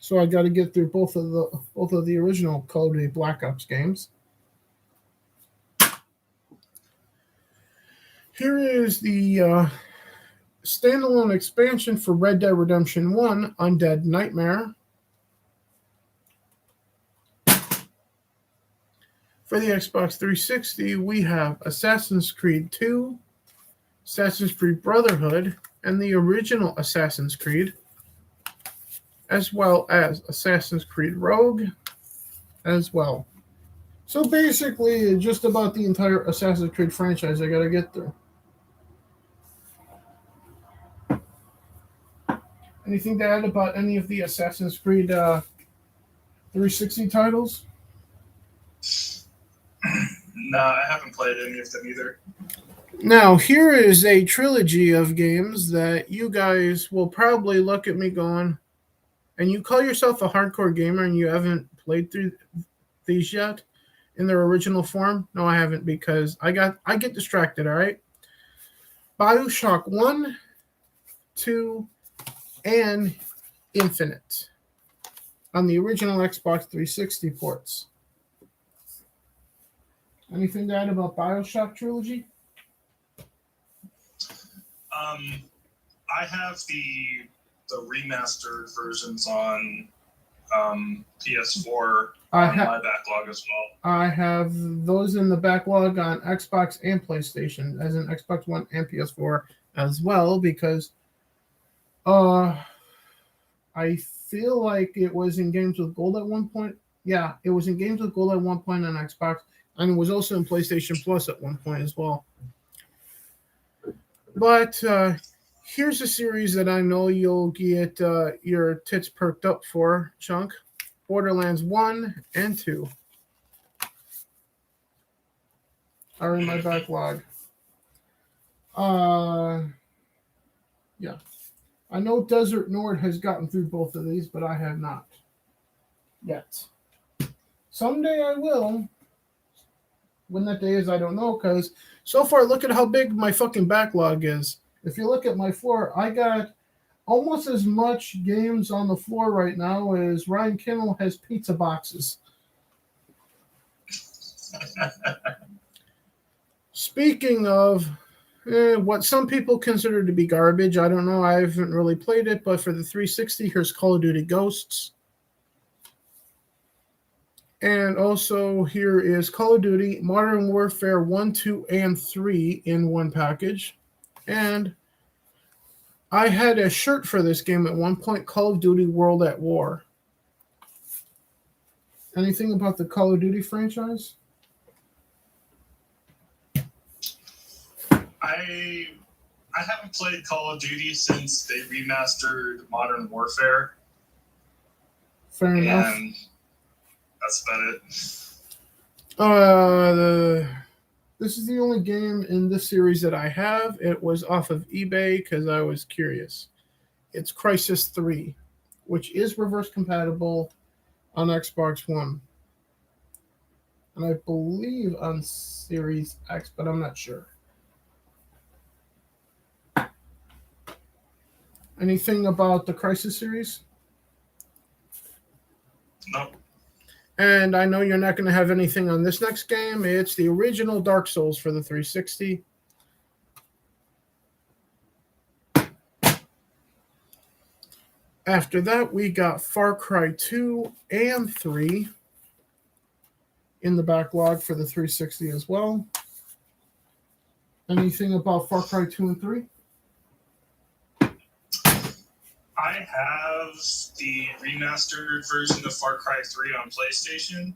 So I got to get through both of the original Call of Duty Black Ops games. Here is the standalone expansion for Red Dead Redemption 1, Undead Nightmare. For the Xbox 360, we have Assassin's Creed 2, Assassin's Creed Brotherhood, and the original Assassin's Creed, as well as Assassin's Creed Rogue as well. So basically, just about the entire Assassin's Creed franchise I got to get through. Anything to add about any of the Assassin's Creed 360 titles? No, I haven't played any of them either. Now, here is a trilogy of games that you guys will probably look at me going, and you call yourself a hardcore gamer and you haven't played through these yet in their original form? No, I haven't, because I get distracted, all right? Bioshock 1, 2, and Infinite on the original Xbox 360 ports. Anything to add about Bioshock Trilogy? I have the remastered versions on PS4 on my backlog as well. I have those in the backlog on Xbox and PlayStation, as in Xbox One and PS4 as well, because I feel like it was in Games with Gold at one point. Yeah, it was in Games with Gold at one point on Xbox, and it was also in PlayStation Plus at one point as well. But here's a series that I know you'll get your tits perked up for, Chunk. Borderlands 1 and 2 are in my backlog. Yeah. I know Desert Nord has gotten through both of these, but I have not yet. Someday I will. When that day is, I don't know, because so far, look at how big my fucking backlog is. If you look at my floor, I got almost as much games on the floor right now as Ryan Kinnell has pizza boxes. Speaking of what some people consider to be garbage. I don't know. I haven't really played it, but for the 360, here's Call of Duty Ghosts. And also here is Call of Duty Modern Warfare 1, 2, and 3 in one package. And I had a shirt for this game at one point, Call of Duty World at War. Anything about the Call of Duty franchise? I haven't played Call of Duty since they remastered Modern Warfare. Fair enough. And that's about it. This is the only game in this series that I have. It was off of eBay because I was curious. It's Crysis 3, which is reverse compatible on Xbox One. And I believe on Series X, but I'm not sure. Anything about the Crysis series? Nope. And I know you're not going to have anything on this next game. It's the original Dark Souls for the 360. After that, we got Far Cry 2 and 3 in the backlog for the 360 as well. Anything about Far Cry 2 and 3? I have the remastered version of Far Cry 3 on PlayStation.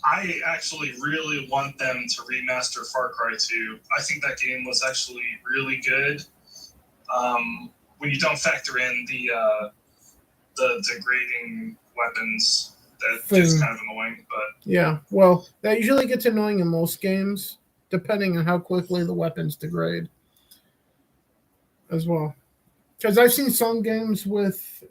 I actually really want them to remaster Far Cry 2. I think that game was actually really good. When you don't factor in the degrading weapons, that is kind of annoying. But yeah, well, that usually gets annoying in most games, depending on how quickly the weapons degrade as well. Because I've seen some games with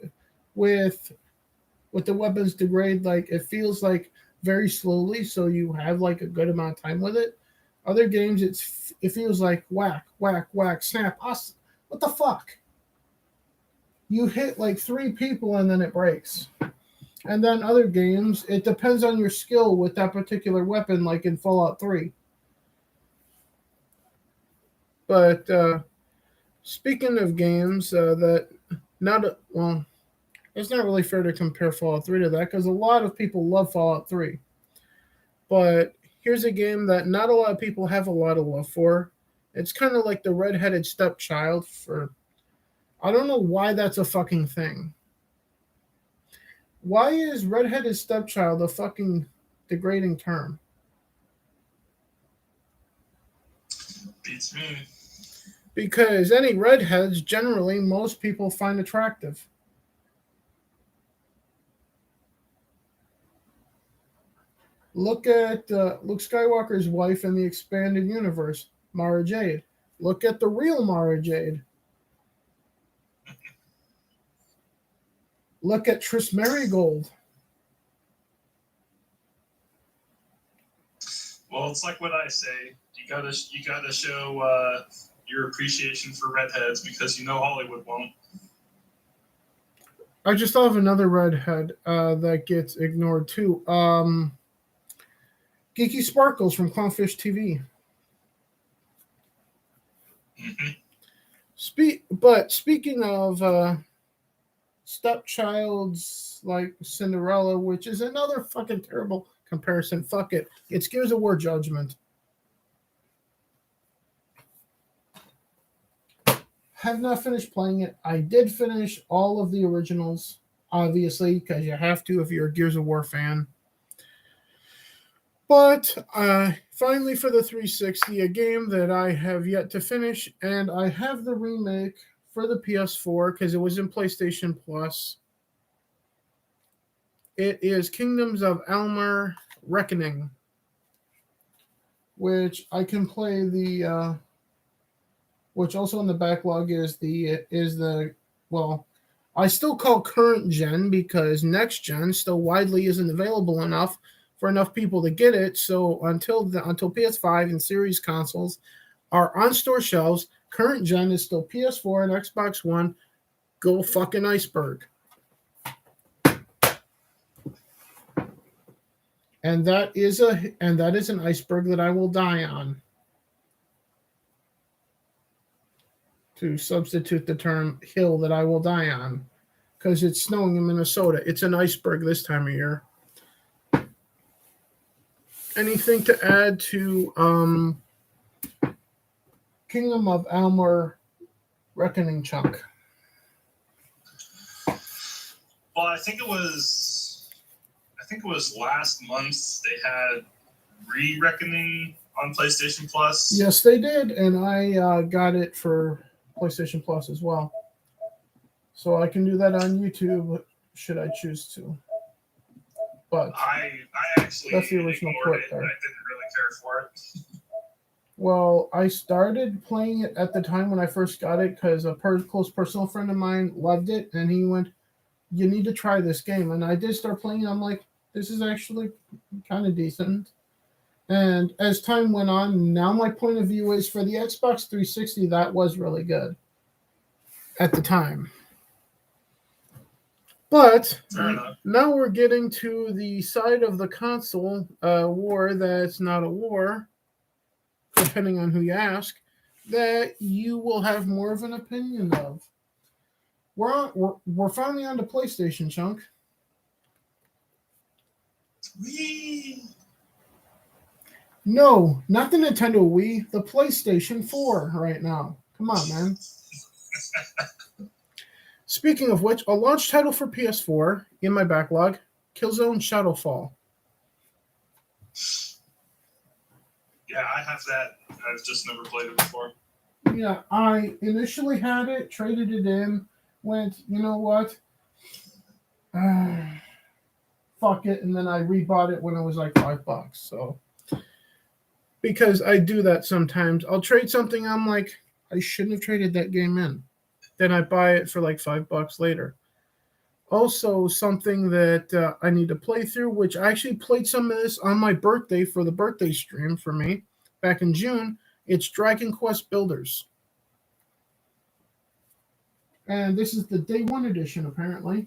the weapons degrade, like it feels like very slowly, so you have like a good amount of time with it. Other games, it feels like whack, whack, whack, snap. What the fuck? You hit like 3 people and then it breaks. And then other games, it depends on your skill with that particular weapon, like in Fallout 3. But speaking of games it's not really fair to compare Fallout 3 to that because a lot of people love Fallout 3. But here's a game that not a lot of people have a lot of love for. It's kind of like the redheaded stepchild for... I don't know why that's a fucking thing. Why is redheaded stepchild a fucking degrading term? Beats me. Because any redheads, generally, most people find attractive. Look at Luke Skywalker's wife in the expanded universe, Mara Jade. Look at the real Mara Jade. Look at Triss Marigold. Well, it's like what I say. You gotta show your appreciation for redheads because you know Hollywood won't. I just thought of another redhead that gets ignored too. Geeky Sparkles from Clownfish TV. Mm-hmm. But speaking of stepchilds like Cinderella, which is another fucking terrible comparison. Fuck it. It's Gears of War Judgment. Have not finished playing it. I did finish all of the originals, obviously, because you have to if you're a Gears of War fan. But finally for the 360, a game that I have yet to finish, and I have the remake for the PS4 because it was in PlayStation Plus. It is Kingdoms of Amalur Reckoning, which I can play which also in the backlog is I still call current gen because next gen still widely isn't available enough for enough people to get it. So until PS5 and series consoles are on store shelves, current gen is still PS4 and Xbox One. Go fucking iceberg. And that is an iceberg that I will die on. To substitute the term hill that I will die on, because it's snowing in Minnesota. It's an iceberg this time of year. Anything to add to Kingdom of Amalur Reckoning chunk? Well, I think it was last month they had Reckoning on PlayStation Plus. Yes, they did, and I got it for PlayStation Plus as well. So I can do that on YouTube should I choose to. But I actually that's the original port there. I didn't really care for it. Well, I started playing it at the time when I first got it because a close personal friend of mine loved it, and he went, "You need to try this game." And I did start playing it. I'm like, this is actually kind of decent. And as time went on, now my point of view is for the Xbox 360, that was really good at the time. But now we're getting to the side of the console war that's not a war, depending on who you ask, that you will have more of an opinion of. We're finally on to PlayStation, Chunk. Whee! No, not the Nintendo Wii, the PlayStation 4 right now. Come on, man. Speaking of which, a launch title for PS4 in my backlog, Killzone Shadowfall. Yeah, I have that. I've just never played it before. Yeah, I initially had it, traded it in, went, you know what? Fuck it, and then I rebought it when it was like $5. So, because I do that sometimes. I'll trade something, I'm like, I shouldn't have traded that game in. Then I buy it for like $5 later. Also, something that I need to play through, which I actually played some of this on my birthday for the birthday stream for me back in June. It's Dragon Quest Builders. And this is the day one edition, apparently.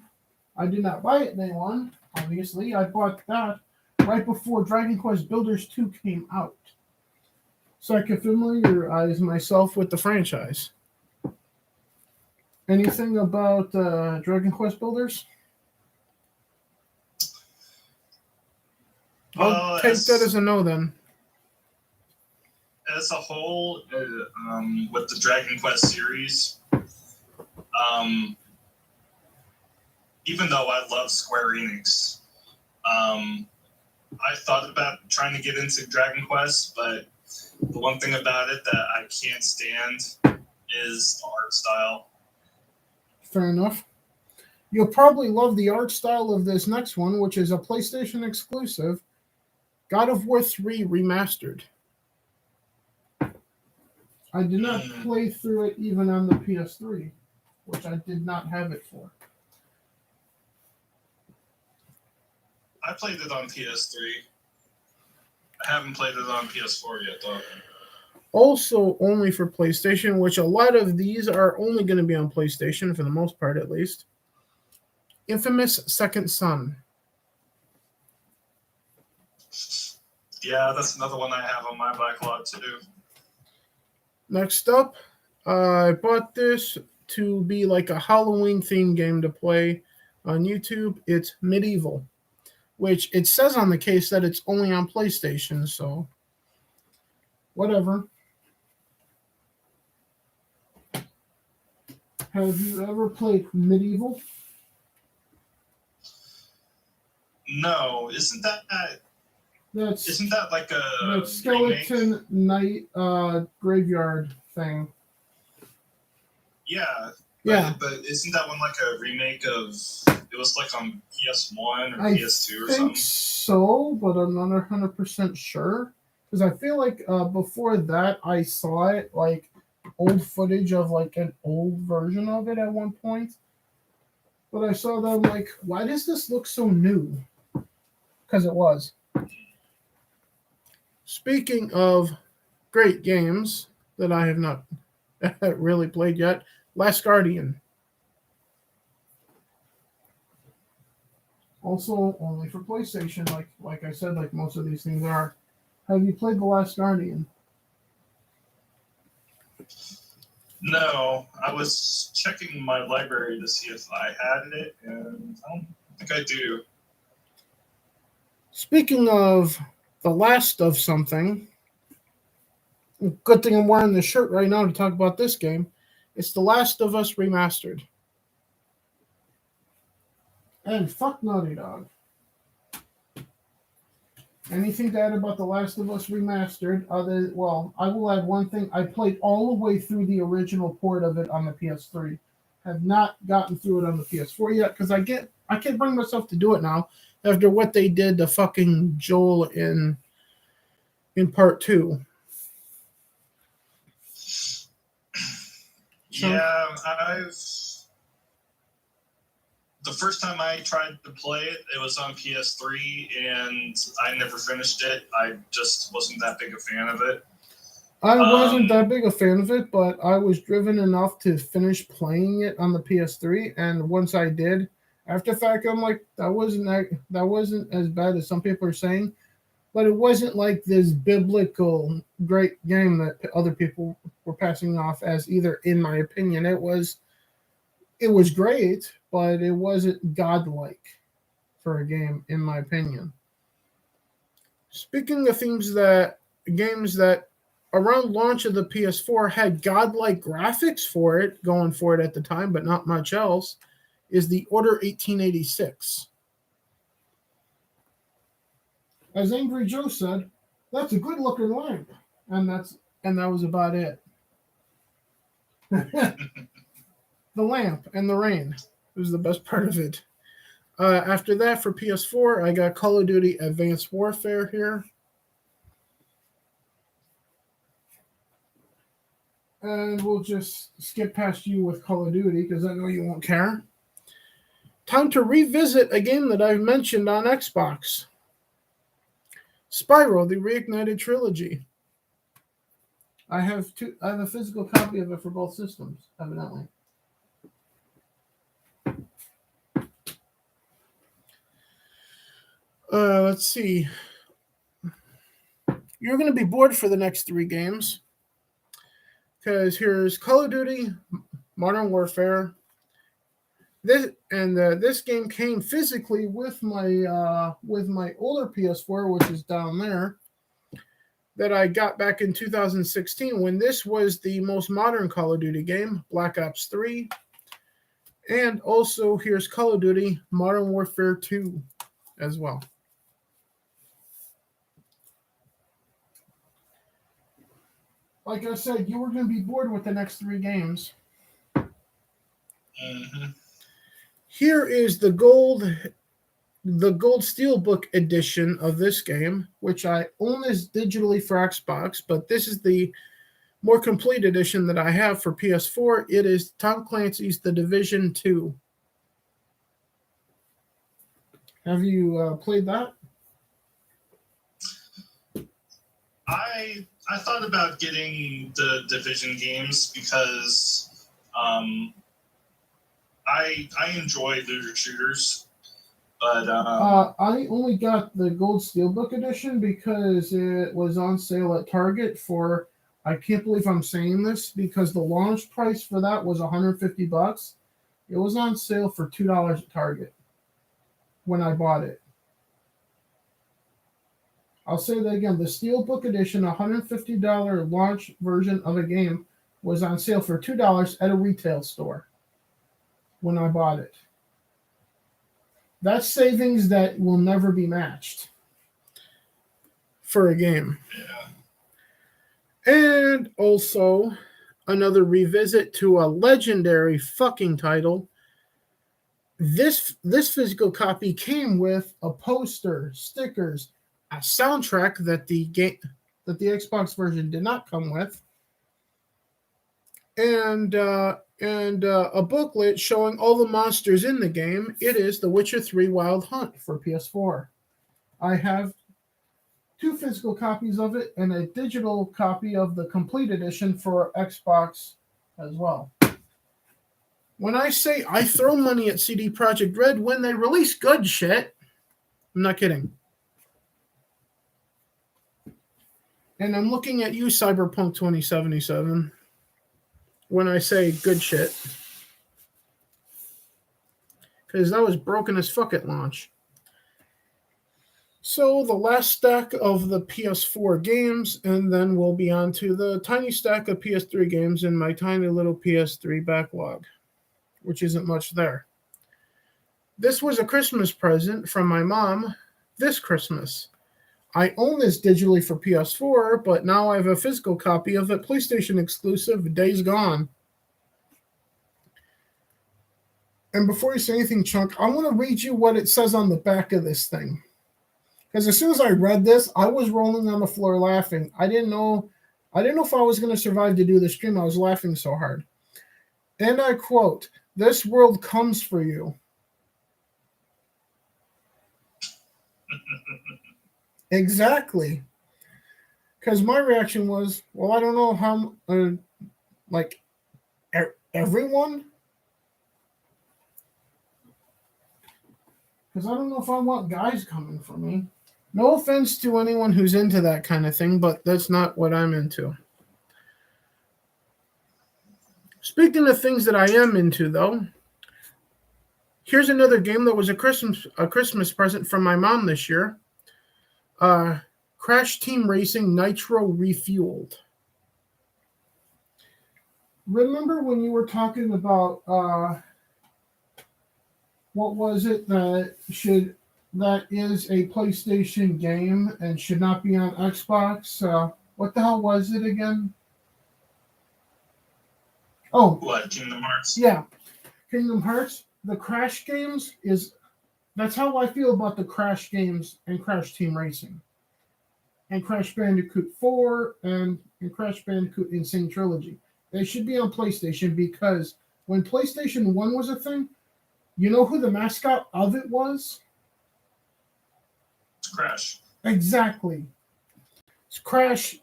I did not buy it day one, obviously. I bought that right before Dragon Quest Builders 2 came out. So I could familiarize myself with the franchise. Anything about Dragon Quest Builders? I'll take that as a no then. As a whole, with the Dragon Quest series, even though I love Square Enix, I thought about trying to get into Dragon Quest, but the one thing about it that I can't stand is the art style. Fair enough. You'll probably love the art style of this next one, which is a PlayStation exclusive, God of War 3 Remastered. I did not play through it even on the PS3, which I did not have it for. I played it on PS3. I haven't played it on PS4 yet, though. Also, only for PlayStation, which a lot of these are only going to be on PlayStation, for the most part at least. Infamous Second Son. Yeah, that's another one I have on my backlog to do. Next up, I bought this to be like a Halloween themed game to play on YouTube. It's Medieval, which it says on the case that it's only on PlayStation, so whatever. Have you ever played Medieval? No, isn't that like a that skeleton remake? night graveyard thing? Yeah. Yeah. But isn't that one like a remake of? It was like on PS1 or PS2 or something. I think so, but I'm not 100% sure because I feel like before that I saw it like old footage of like an old version of it at one point. But I saw them like, why does this look so new? Because it was. Speaking of great games that I have not really played yet, Last Guardian. Also, only for PlayStation, like I said, like most of these things are. Have you played The Last Guardian? No, I was checking my library to see if I had it, and I don't think I do. Speaking of the last of something, good thing I'm wearing this shirt right now to talk about this game. It's The Last of Us Remastered. And fuck Naughty Dog. Anything to add about The Last of Us Remastered? Well, I will add one thing. I played all the way through the original port of it on the PS3. Have not gotten through it on the PS4 yet because I can't bring myself to do it now after what they did to fucking Joel in part 2. Yeah, the first time I tried to play it, it was on PS3, and I never finished it. I just wasn't that big a fan of it. I wasn't that big a fan of it, but I was driven enough to finish playing it on the PS3, and once I did, after the fact, I'm like, that wasn't as bad as some people are saying, but it wasn't like this biblical great game that other people were passing off as either, in my opinion. It was great, but it wasn't godlike for a game, in my opinion. Speaking of games that around launch of the PS4 had godlike graphics for it, going for it at the time, but not much else, is the Order 1886. As Angry Joe said, that's a good looking lamp. And that was about it. The lamp and the rain was the best part of it. After that, for PS4, I got Call of Duty Advanced Warfare here. And we'll just skip past you with Call of Duty because I know you won't care. Time to revisit a game that I've mentioned on Xbox. Spyro, the Reignited Trilogy. I have a physical copy of it for both systems, evidently. Let's see. You're going to be bored for the next 3 games. Because here's Call of Duty Modern Warfare. This game came physically with my older PS4, which is down there, that I got back in 2016 when this was the most modern Call of Duty game, Black Ops 3. And also here's Call of Duty Modern Warfare 2 as well. Like I said, you were going to be bored with the next 3 games. Mm-hmm. Here is the gold Steelbook edition of this game, which I own this digitally for Xbox, but this is the more complete edition that I have for PS4. It is Tom Clancy's The Division 2. Have you played that? I thought about getting the Division games because I enjoy looter shooters, but I only got the gold Steelbook edition because it was on sale at Target for, I can't believe I'm saying this, because the launch price for that was $150. It was on sale for $2 at Target when I bought it. I'll say that again. The Steelbook edition, $150 launch version of a game, was on sale for $2 at a retail store when I bought it. That's savings that will never be matched for a game. Yeah. And also another revisit to a legendary fucking title. This physical copy came with a poster, stickers, a soundtrack that the Xbox version did not come with, and a booklet showing all the monsters in the game. It is The Witcher 3 Wild Hunt for PS4. I have 2 physical copies of it and a digital copy of the complete edition for Xbox as well. When I say I throw money at CD Projekt Red when they release good shit, I'm not kidding. And I'm looking at you, Cyberpunk 2077, when I say good shit. Because that was broken as fuck at launch. So the last stack of the PS4 games, and then we'll be on to the tiny stack of PS3 games in my tiny little PS3 backlog, which isn't much there. This was a Christmas present from my mom this Christmas. I own this digitally for PS4, but now I have a physical copy of it, PlayStation exclusive, Days Gone. And before you say anything, Chunk, I want to read you what it says on the back of this thing. Because as soon as I read this, I was rolling on the floor laughing. I didn't know if I was going to survive to do the stream. I was laughing so hard. And I quote, "This world comes for you." Exactly. Because my reaction was, well, I don't know how, everyone? Because I don't know if I want guys coming for me. No offense to anyone who's into that kind of thing, but that's not what I'm into. Speaking of things that I am into, though, here's another game that was a Christmas present from my mom this year. Crash Team Racing Nitro Refueled. Remember when you were talking about what was it that is a PlayStation game and should not be on Xbox? What the hell was it again? Oh, what, Kingdom Hearts? Yeah, Kingdom Hearts. The Crash games that's how I feel about the Crash games and Crash Team Racing. And Crash Bandicoot 4 and Crash Bandicoot Insane Trilogy. They should be on PlayStation because when PlayStation 1 was a thing, you know who the mascot of it was? It's Crash. Exactly. Crash,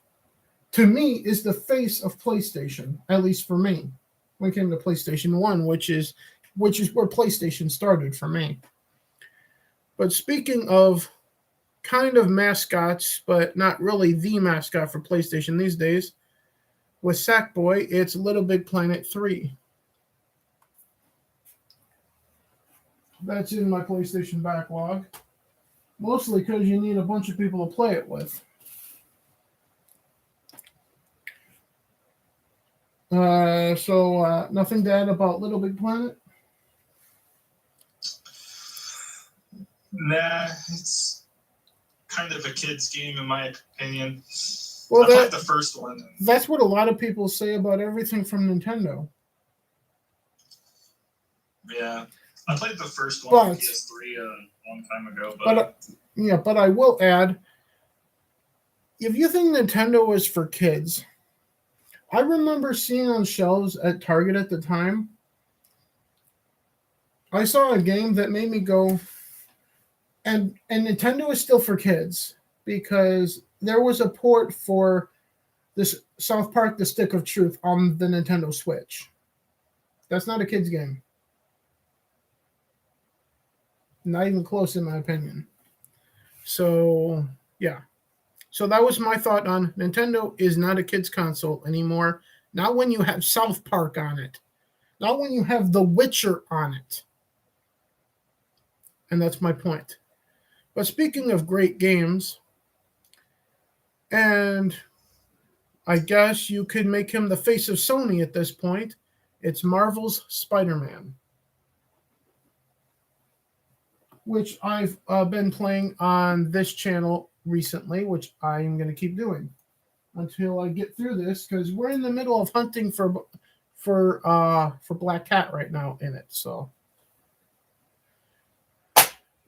to me, is the face of PlayStation, at least for me, when it came to PlayStation 1, which is where PlayStation started for me. But speaking of kind of mascots, but not really the mascot for PlayStation these days, with Sackboy, it's Little Big Planet 3. That's in my PlayStation backlog. Mostly because you need a bunch of people to play it with. So nothing to add about Little Big Planet? Nah, it's kind of a kid's game in my opinion. Well, I played the first one. That's what a lot of people say about everything from Nintendo. Yeah, I played the first one on PS3 a long time ago. But I will add, if you think Nintendo is for kids, I remember seeing on shelves at Target at the time, I saw a game that made me go, and Nintendo is still for kids, because there was a port for this South Park: The Stick of Truth on the Nintendo Switch. That's not a kid's game. Not even close, in my opinion. So, yeah. So that was my thought on Nintendo is not a kid's console anymore. Not when you have South Park on it. Not when you have The Witcher on it. And that's my point. But speaking of great games, and I guess you could make him the face of Sony at this point, it's Marvel's Spider-Man, which I've been playing on this channel recently, which I'm going to keep doing until I get through this, because we're in the middle of hunting for Black Cat right now in it. So,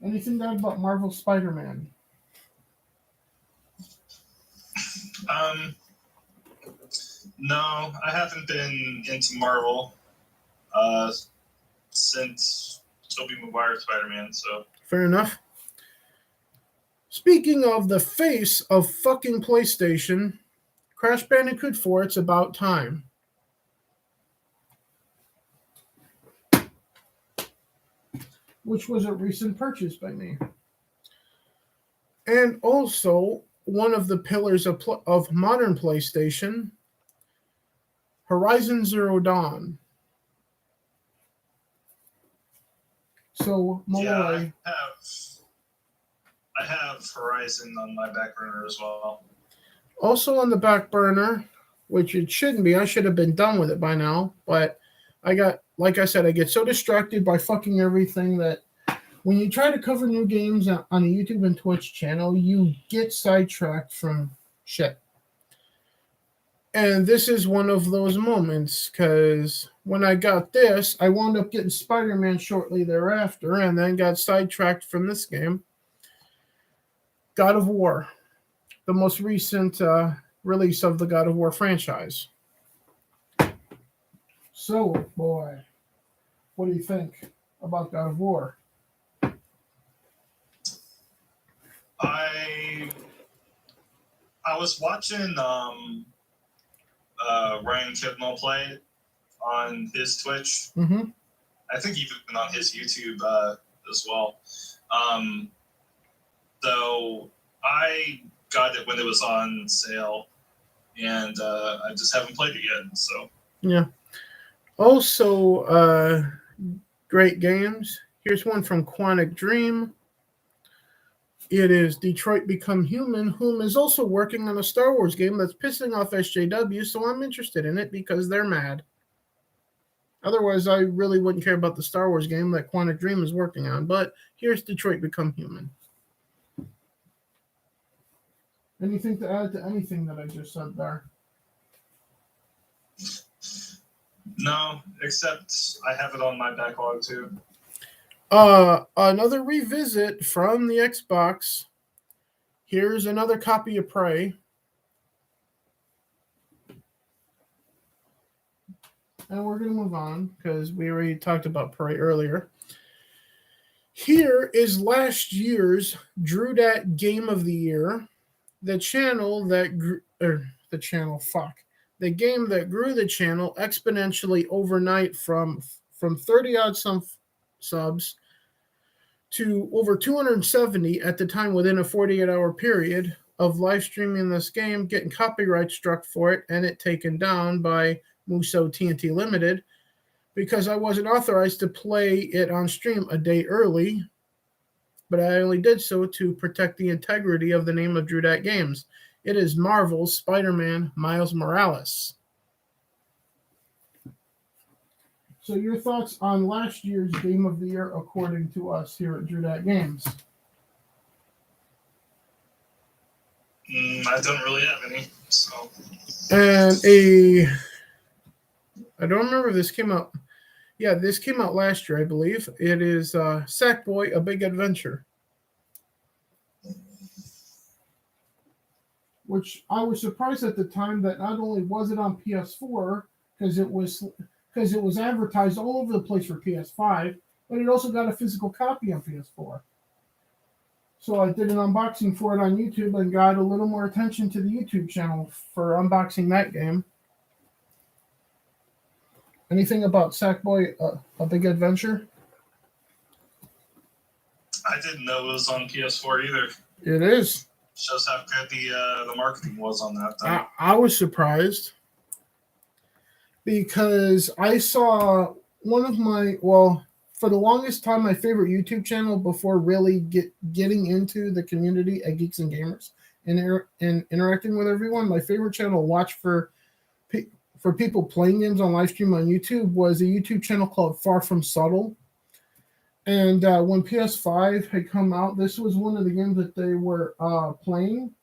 anything to add about Marvel Spider-Man? No, I haven't been into Marvel since Tobey Maguire's Spider-Man. So fair enough. Speaking of the face of fucking PlayStation, Crash Bandicoot 4, it's about time. which was a recent purchase by me. And also, one of the pillars of modern PlayStation, Horizon Zero Dawn. So, Malloy. Yeah, I have Horizon on my back burner as well. Also on the back burner, which it shouldn't be. I should have been done with it by now. But I got, like I said, I get so distracted by fucking everything that when you try to cover new games on a YouTube and Twitch channel, you get sidetracked from shit. And this is one of those moments, because when I got this, I wound up getting Spider-Man shortly thereafter, and then got sidetracked from this game. God of War, the most recent release of the God of War franchise. So, boy, what do you think about God of War? I was watching Ryan Kibnall play it on his Twitch. Mm-hmm. I think even on his YouTube as well. So I got it when it was on sale, and I just haven't played it yet. So yeah. Also, great games. Here's one from Quantic Dream. It is Detroit Become Human, whom is also working on a Star Wars game that's pissing off SJW, so I'm interested in it because they're mad. Otherwise, I really wouldn't care about the Star Wars game that Quantic Dream is working on, but here's Detroit Become Human. Anything to add to anything that I just said there? no, except I have it on my backlog too. Another revisit from the Xbox. Here's another copy of Prey. And we're going to move on because we already talked about Prey earlier. Here is last year's Drewdat Game of the Year. The channel that grew, the game that grew the channel exponentially overnight from 30 odd some subs to over 270 at the time within a 48-hour period of live streaming this game, getting copyright struck for it, and it taken down by Muso TNT Limited because I wasn't authorized to play it on stream a day early, but I only did so to protect the integrity of the name of Drewdat Games. It is Marvel's Spider-Man Miles Morales. So your thoughts on last year's Game of the Year according to us here at Drewdat Games? I don't really have any. So. And I don't remember if this came out. Yeah, this came out last year, I believe. It is Sackboy: A Big Adventure. Which I was surprised at the time that not only was it on PS4, because it was advertised all over the place for PS5, but it also got a physical copy on PS4. So I did an unboxing for it on YouTube and got a little more attention to the YouTube channel for unboxing that game. Anything about Sackboy: A Big Adventure? I didn't know it was on PS4 either. It is. Shows how good the marketing was on that thing. I was surprised because I saw one of for the longest time, my favorite YouTube channel before really getting into the community at Geeks and Gamers and interacting with everyone. My favorite channel to watch for people playing games on live stream on YouTube was a YouTube channel called Far From Subtle. And when PS5 had come out, this was one of the games that they were playing.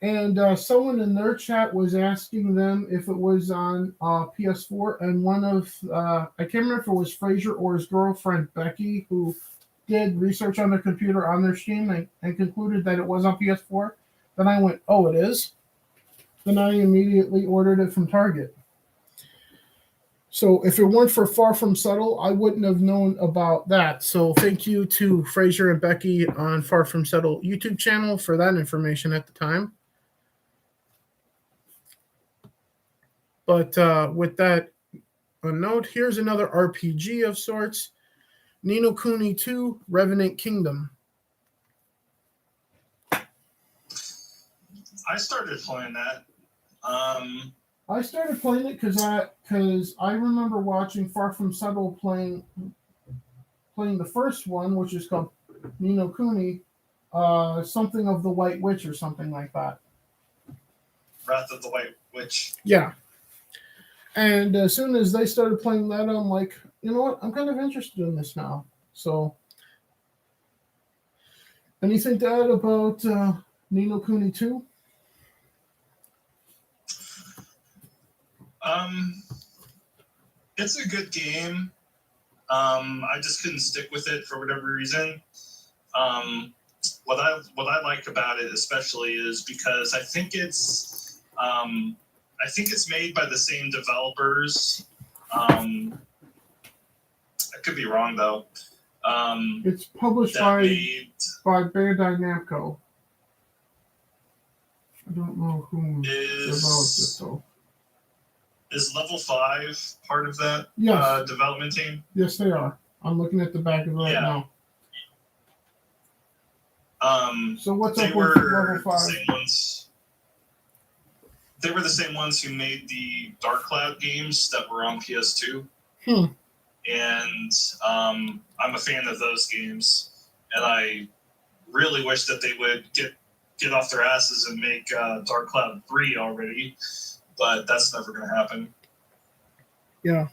And someone in their chat was asking them if it was on PS4. And one of, I can't remember if it was Fraser or his girlfriend, Becky, who did research on their computer on their stream and concluded that it was on PS4. Then I went, oh, it is? Then I immediately ordered it from Target. So if it weren't for Far From Subtle, I wouldn't have known about that. So thank you to Fraser and Becky on Far From Subtle YouTube channel for that information at the time. But with that a note, here's another RPG of sorts. Ninokuni 2, Revenant Kingdom. I started playing that. I started playing it because I remember watching Far From Subtle playing the first one, which is called Ninokuni, something of the White Witch or something like that. Wrath of the White Witch. Yeah. And as soon as they started playing that, I'm like, you know what? I'm kind of interested in this now. So, anything to add about Ninokuni 2? It's a good game. I just couldn't stick with it for whatever reason. What I like about it especially is because I think it's made by the same developers. I could be wrong though. It's published by Bandai Namco. I don't know who developed it though. Is Level 5 part of that development team? Yes, they are. I'm looking at the back of it right now. So what's up with Level 5? They were the same ones who made the Dark Cloud games that were on PS2. And I'm a fan of those games. And I really wish that they would get off their asses and make Dark Cloud 3 already. But that's never going to happen. Yeah.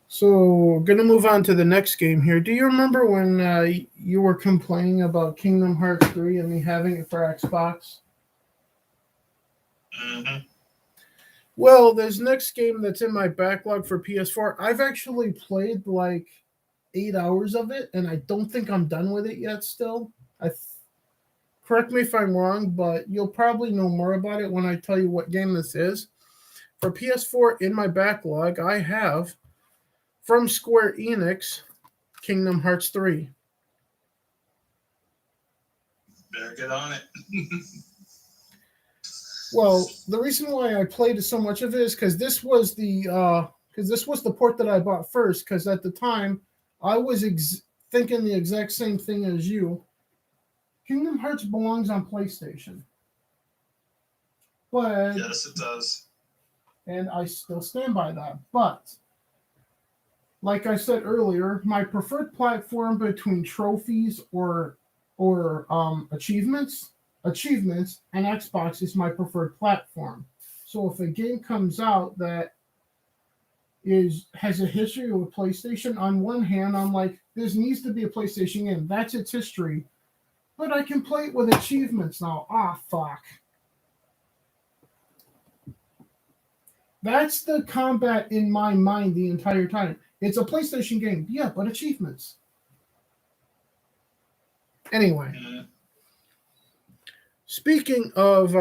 So, going to move on to the next game here. Do you remember when you were complaining about Kingdom Hearts 3 and me having it for Xbox? Mm-hmm. Well, this next game that's in my backlog for PS4, I've actually played like 8 hours of it, and I don't think I'm done with it yet still. Correct me if I'm wrong, but you'll probably know more about it when I tell you what game this is. For PS4 in my backlog, I have from Square Enix, Kingdom Hearts 3. Better get on it. Well, the reason why I played so much of it is because this was the port that I bought first. Because at the time, I was thinking the exact same thing as you. Kingdom Hearts belongs on PlayStation. But yes, it does. And I still stand by that. But like I said earlier, my preferred platform between trophies or achievements, and Xbox is my preferred platform. So if a game comes out that has a history with PlayStation, on one hand, I'm like, this needs to be a PlayStation game. That's its history. But I can play it with achievements now. Fuck. That's the combat in my mind the entire time. It's a PlayStation game. Yeah, but achievements. Anyway. Speaking of,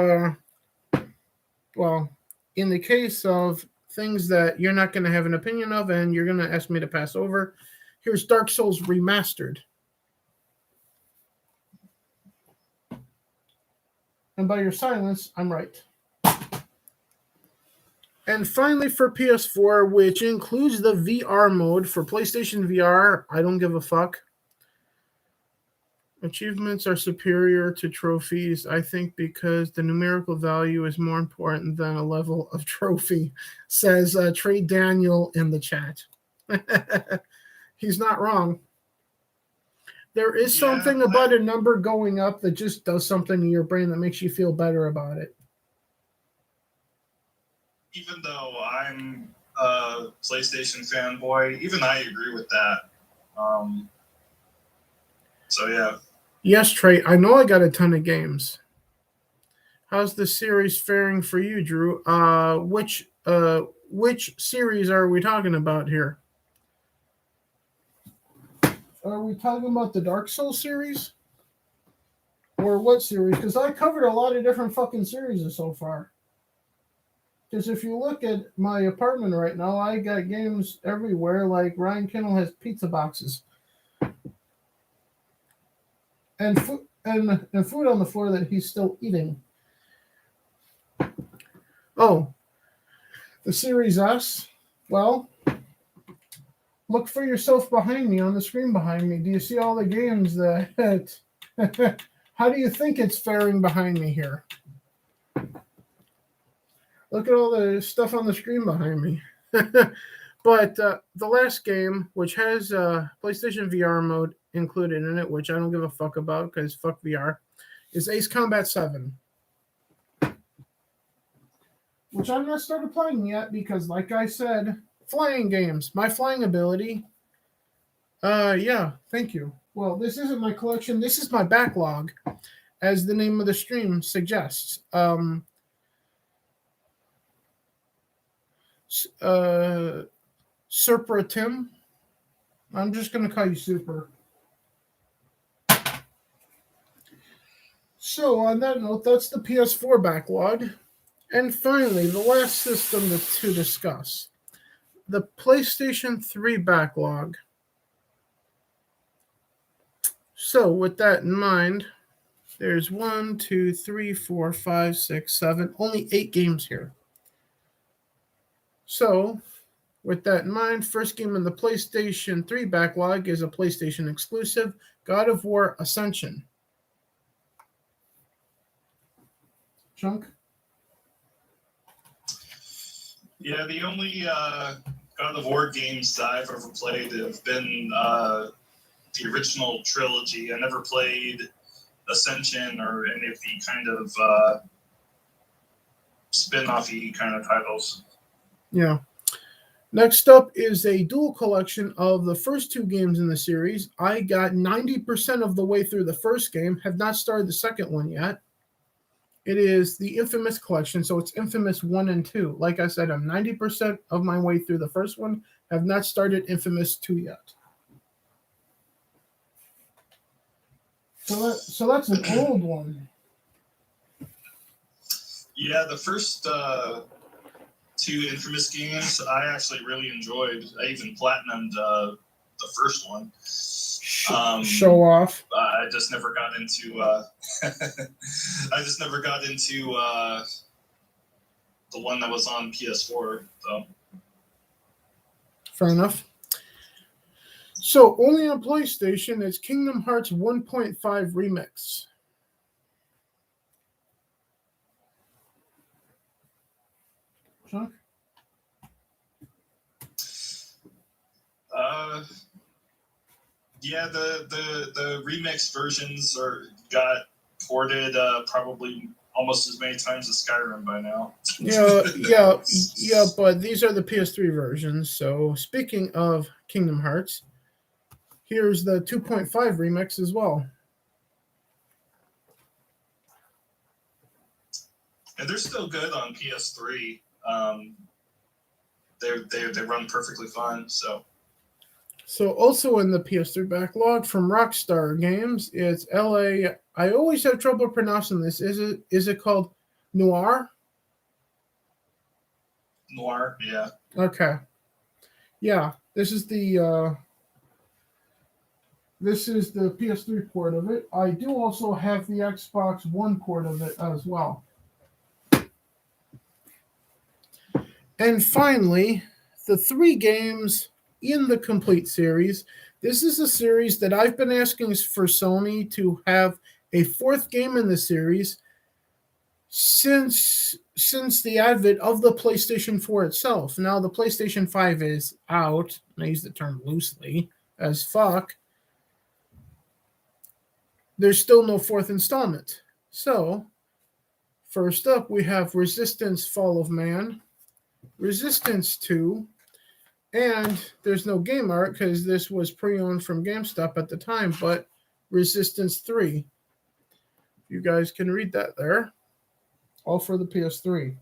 in the case of things that you're not going to have an opinion of and you're going to ask me to pass over, here's Dark Souls Remastered. And by your silence, I'm right. And finally for PS4, which includes the VR mode for PlayStation VR, I don't give a fuck. Achievements are superior to trophies, I think, because the numerical value is more important than a level of trophy, says Trey Daniel in the chat. He's not wrong. There is something about a number going up that just does something to your brain that makes you feel better about it. Even though I'm a PlayStation fanboy, even I agree with that. So yeah. Yes, Trey, I know I got a ton of games. How's the series faring for you, Drew? Which series are we talking about here? Are we talking about the Dark Souls series? Or what series? Because I covered a lot of different fucking series so far. Because if you look at my apartment right now, I got games everywhere, like Ryan Kennel has pizza boxes. And food on the floor that he's still eating. Oh, the Series S. Well, Look for yourself behind me on the screen behind me. Do you see all the games that... How do you think it's faring behind me here? Look at all the stuff on the screen behind me. But the last game, which has PlayStation VR mode included in it, which I don't give a fuck about because fuck VR, is Ace Combat 7. Which I've not started playing yet because, like I said, flying games. My flying ability. Yeah, thank you. Well, this isn't my collection. This is my backlog, as the name of the stream suggests. Super Tim. I'm just going to call you Super. So, on that note, that's the PS4 backlog. And finally, the last system to discuss. The PlayStation 3 backlog. So, with that in mind, there's 1, 2, 3, 4, 5, 6, 7, only 8 games here. So, with that in mind, first game in the PlayStation 3 backlog is a PlayStation exclusive, God of War Ascension. Chunk? Yeah, the only God of War games that I've ever played have been the original trilogy. I never played Ascension or any of the kind of spin-off-y kind of titles. Yeah. Next up is a dual collection of the first 2 games in the series. I got 90% of the way through the first game, have not started the second one yet. It is the Infamous collection, so it's Infamous 1 and 2. Like I said, I'm 90% of my way through the first one, have not started Infamous 2 yet. So that's an old one. Yeah, the first 2 Infamous games I actually really enjoyed. I even platinumed the first one. Show off. I just never got into. The one that was on PS4. So. Fair enough. So only on PlayStation is Kingdom Hearts 1.5 Remix. Chuck? Yeah, the remix versions got ported probably almost as many times as Skyrim by now. Yeah, but these are the PS3 versions. So speaking of Kingdom Hearts, here's the 2.5 remix as well. And they're still good on PS3. They run perfectly fine. So also in the PS3 backlog from Rockstar Games, it's LA. I always have trouble pronouncing this. Is it called Noir? Noir, yeah. Okay. Yeah, this is the PS3 port of it. I do also have the Xbox One port of it as well. And finally, the 3 games in the complete series. This is a series that I've been asking for Sony to have a 4th game in the series since the advent of the PlayStation 4 itself. Now the PlayStation 5 is out, and I use the term loosely, as fuck. There's still no 4th installment. So, first up we have Resistance Fall of Man, Resistance 2, and there's no game art because this was pre-owned from GameStop at the time, but Resistance 3. You guys can read that there. All for the PS3.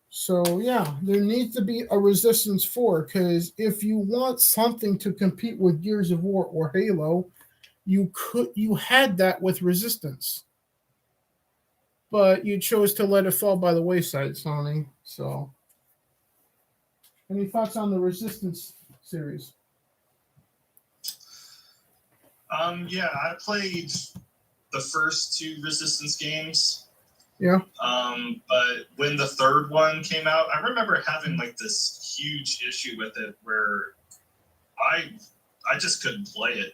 So, yeah, there needs to be a Resistance 4 because if you want something to compete with Gears of War or Halo, you had that with Resistance. But you chose to let it fall by the wayside, Sony. So, any thoughts on the Resistance series? Yeah, I played the first 2 Resistance games. Yeah. But when the third one came out, I remember having like this huge issue with it where I just couldn't play it.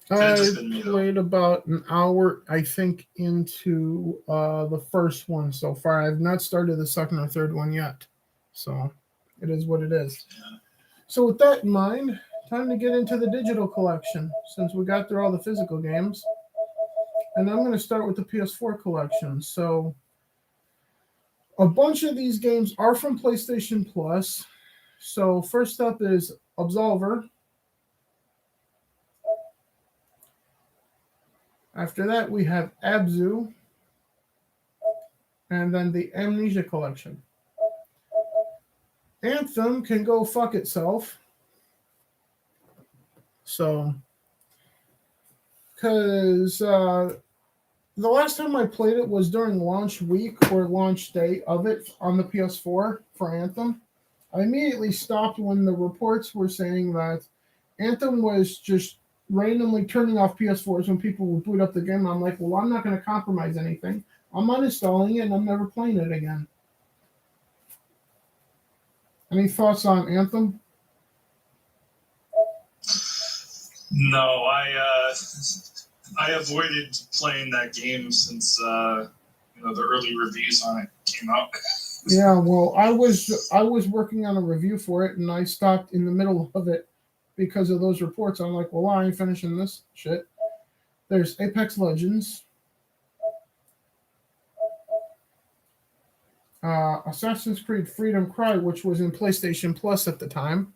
I played about an hour, I think, into the first one so far. I've not started the second or third one yet. So it is what it is. Yeah. So with that in mind, time to get into the digital collection since we got through all the physical games. And I'm going to start with the PS4 collection. So a bunch of these games are from PlayStation Plus. So first up is Absolver. After that, we have Abzu, and then the Amnesia Collection. Anthem can go fuck itself. So, because the last time I played it was during launch week or launch day of it on the PS4 for Anthem. I immediately stopped when the reports were saying that Anthem was just randomly turning off PS4s when people would boot up the game. I'm like, well, I'm not going to compromise anything. I'm uninstalling it and I'm never playing it again. Any thoughts on Anthem? No, I avoided playing that game since the early reviews on it came out. Yeah, well, I was working on a review for it and I stopped in the middle of it because of those reports. I'm like, well, I ain't finishing this shit. There's Apex Legends, Assassin's Creed Freedom Cry, which was in PlayStation Plus at the time.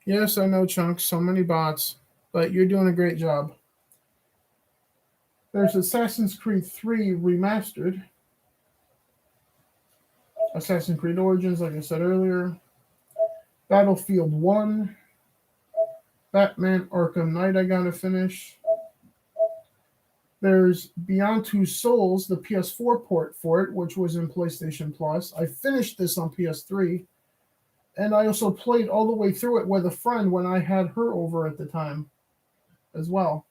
Yes, I know, Chunks, so many bots, but you're doing a great job. There's Assassin's Creed 3 Remastered, Assassin's Creed Origins, like I said earlier, Battlefield 1, Batman Arkham Knight I gotta finish. There's Beyond Two Souls, the PS4 port for it, which was in PlayStation Plus. I finished this on PS3, and I also played all the way through it with a friend when I had her over at the time as well,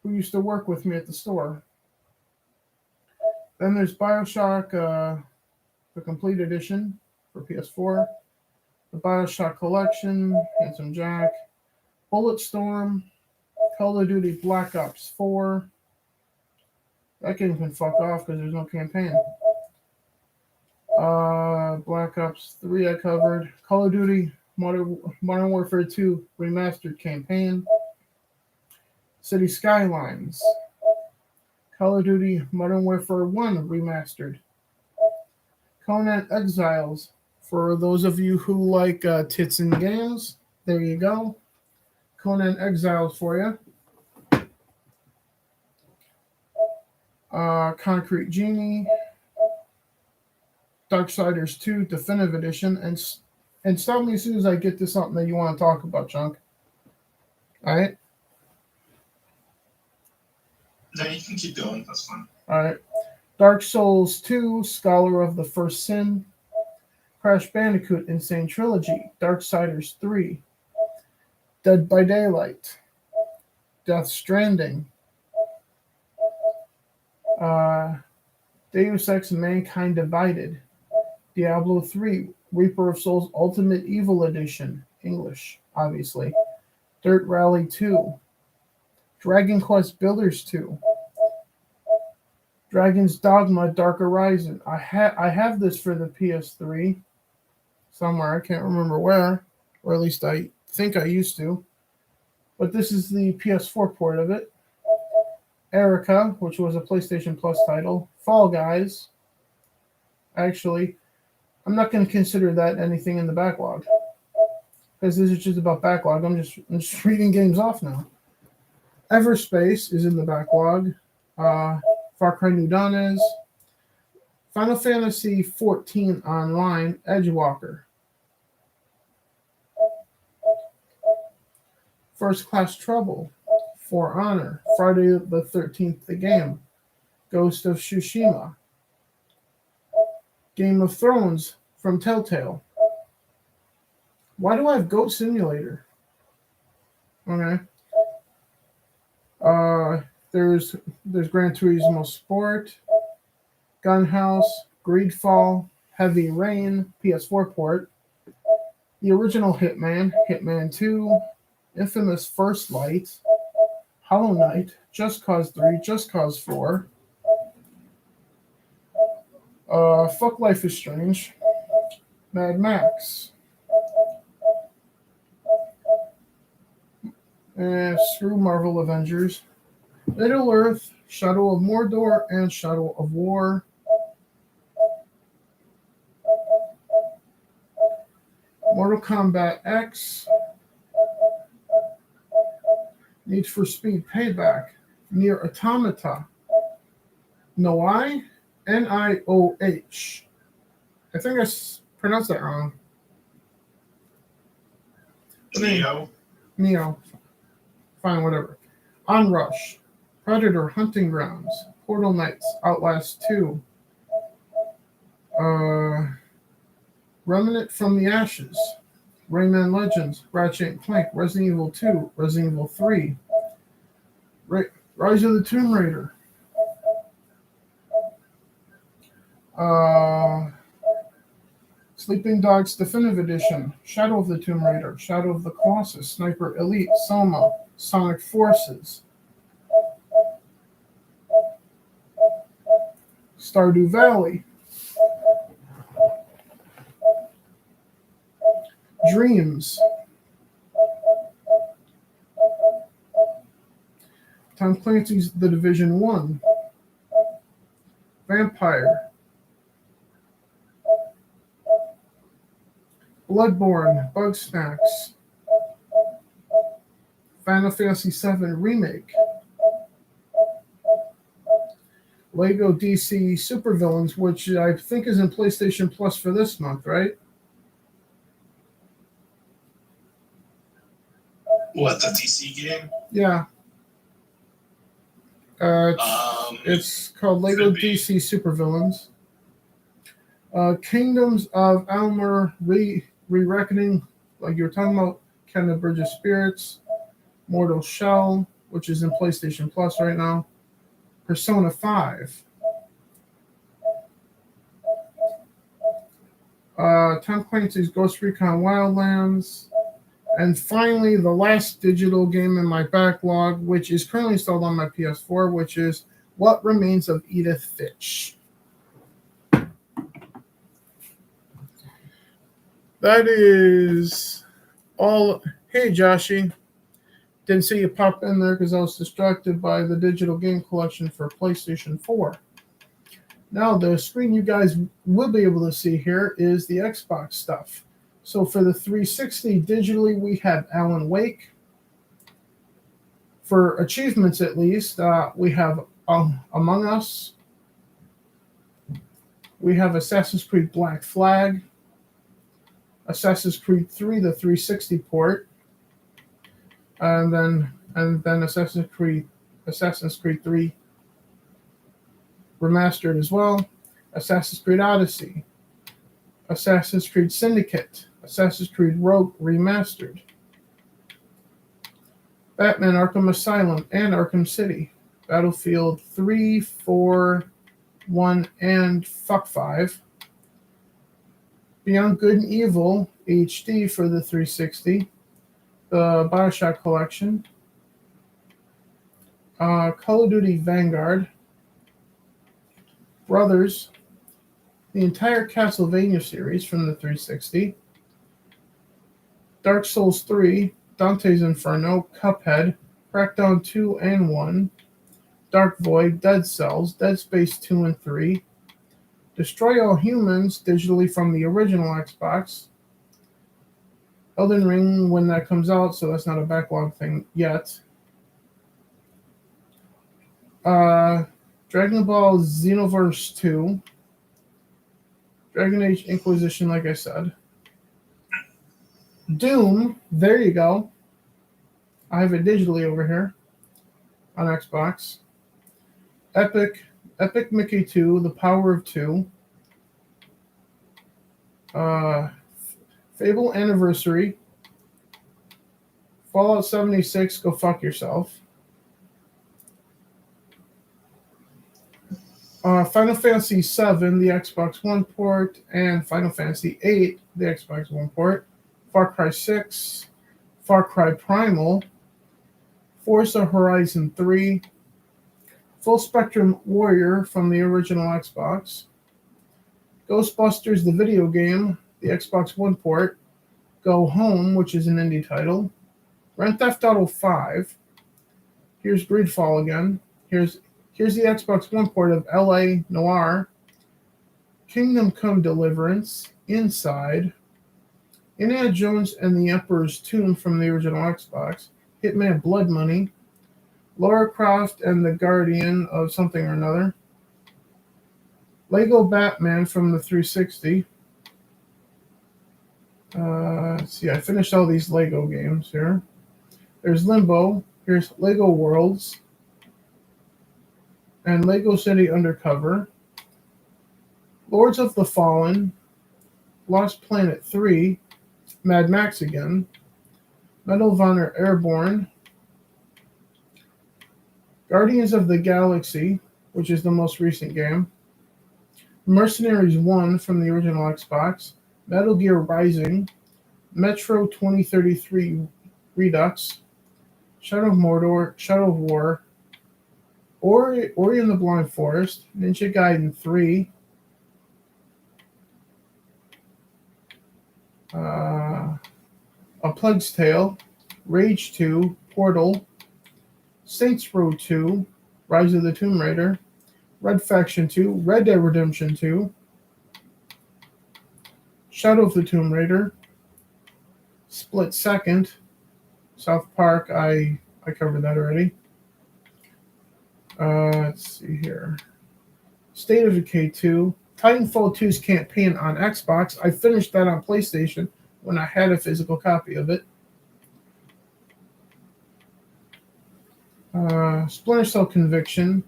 who used to work with me at the store. Then there's Bioshock, the Complete Edition for PS4, the Bioshock Collection, Handsome Jack, Bulletstorm, Call of Duty Black Ops 4. That game can fuck off because there's no campaign. Black Ops 3 I covered. Call of Duty Modern Warfare 2 Remastered Campaign. City Skylines. Call of Duty Modern Warfare 1 Remastered. Conan Exiles. For those of you who like tits and games, there you go. Conan Exiles for you. Concrete Genie, Darksiders 2 Definitive Edition, and stop me as soon as I get to something that you want to talk about, Chunk. All right? No, you can keep going. That's fine. All right. Dark Souls 2 Scholar of the First Sin, Crash Bandicoot Insane Trilogy, Darksiders 3, Dead by Daylight, Death Stranding, Deus Ex Mankind Divided, Diablo 3, Reaper of Souls Ultimate Evil Edition, English, obviously, Dirt Rally 2, Dragon Quest Builders 2, Dragon's Dogma Dark Horizon. I have this for the PS3 somewhere. I can't remember where, or at least I think I used to. But this is the PS4 port of it. Erica, which was a PlayStation Plus title. Fall Guys. Actually, I'm not going to consider that anything in the backlog, because this is just about backlog. I'm just reading games off now. Everspace is in the backlog. Far Cry New Dawn is. Final Fantasy 14 Online, Edgewalker. First Class Trouble, For Honor, Friday the 13th, the game, Ghost of Tsushima, Game of Thrones from Telltale, Why do I have Goat Simulator? Okay. There's Gran Turismo Sport, Gunhouse, Greedfall, Heavy Rain, PS4 port, the original Hitman, Hitman 2, Infamous First Light, Hollow Knight, Just Cause 3, Just Cause 4, Fuck Life is Strange, Mad Max, screw Marvel Avengers, Middle Earth, Shadow of Mordor, and Shadow of War. Mortal Kombat X, Need for Speed Payback, Nier Automata, Nioh, Nioh. I think I pronounced that wrong. Neo. Fine, whatever. Onrush, Predator Hunting Grounds, Portal Knights, Outlast 2, Revenant from the Ashes, Rayman Legends, Ratchet & Clank, Resident Evil 2, Resident Evil 3, Rise of the Tomb Raider, Sleeping Dogs Definitive Edition, Shadow of the Tomb Raider, Shadow of the Colossus, Sniper Elite, Soma, Sonic Forces, Stardew Valley, Dreams, Tom Clancy's The Division 1, Vampire, Bloodborne, Bugsnax, Final Fantasy VII Remake, Lego DC Supervillains, which I think is in PlayStation Plus for this month, right? What, the DC game? Yeah. It's called Lego DC Supervillains. Kingdoms of Amalur Re-Reckoning, like you were talking about, Ken the Bridge of Spirits, Mortal Shell, which is in PlayStation Plus right now, Persona 5, Tom Clancy's Ghost Recon Wildlands, and finally the last digital game in my backlog, which is currently installed on my PS4, which is What Remains of Edith Finch. That is all. Hey, Joshy. Didn't see you pop in there because I was distracted by the digital game collection for PlayStation 4. Now, the screen you guys will be able to see here is the Xbox stuff. So for the 360 digitally, we have Alan Wake. For achievements, at least, we have Among Us. We have Assassin's Creed Black Flag, Assassin's Creed 3, the 360 port, and then Assassin's Creed 3 Remastered as well, Assassin's Creed Odyssey, Assassin's Creed Syndicate, Assassin's Creed Rogue Remastered, Batman Arkham Asylum and Arkham City, Battlefield 3, 4, 1, and 5, Beyond Good and Evil HD for the 360, the Bioshock Collection, Call of Duty Vanguard, Brothers, the entire Castlevania series from the 360, Dark Souls 3, Dante's Inferno, Cuphead, Crackdown 2 and 1, Dark Void, Dead Cells, Dead Space 2 and 3, Destroy All Humans digitally from the original Xbox, Elden Ring when that comes out, so that's not a backlog thing yet. Dragon Ball Xenoverse 2, Dragon Age Inquisition, like I said. Doom, there you go. I have it digitally over here on Xbox. Epic Mickey 2, The Power of Two. Fable Anniversary, Fallout 76, go fuck yourself. Final Fantasy VII, the Xbox One port, and Final Fantasy VIII, the Xbox One port. Far Cry 6, Far Cry Primal, Forza Horizon 3, Full Spectrum Warrior from the original Xbox, Ghostbusters the video game, the Xbox One port, Go Home, which is an indie title, Grand Theft Auto 5, here's Greedfall again, here's the Xbox One port of LA Noire, Kingdom Come Deliverance, Inside, Indiana Jones and the Emperor's Tomb from the original Xbox, Hitman Blood Money, Lara Croft and the Guardian of something or another, Lego Batman from the 360. Let's see, I finished all these Lego games here. There's Limbo, here's Lego Worlds, and Lego City Undercover, Lords of the Fallen, Lost Planet 3, Mad Max again, Medal of Honor Airborne, Guardians of the Galaxy, which is the most recent game, Mercenaries 1 from the original Xbox, Metal Gear Rising, Metro 2033 Redux, Shadow of Mordor, Shadow of War, Ori and the Blind Forest, Ninja Gaiden 3, A Plague's Tale, Rage 2, Portal, Saints Row 2, Rise of the Tomb Raider, Red Faction 2, Red Dead Redemption 2, Shadow of the Tomb Raider, Split Second, South Park, I covered that already. Let's see here. State of Decay 2, Titanfall 2's campaign on Xbox. I finished that on PlayStation when I had a physical copy of it. Splinter Cell Conviction,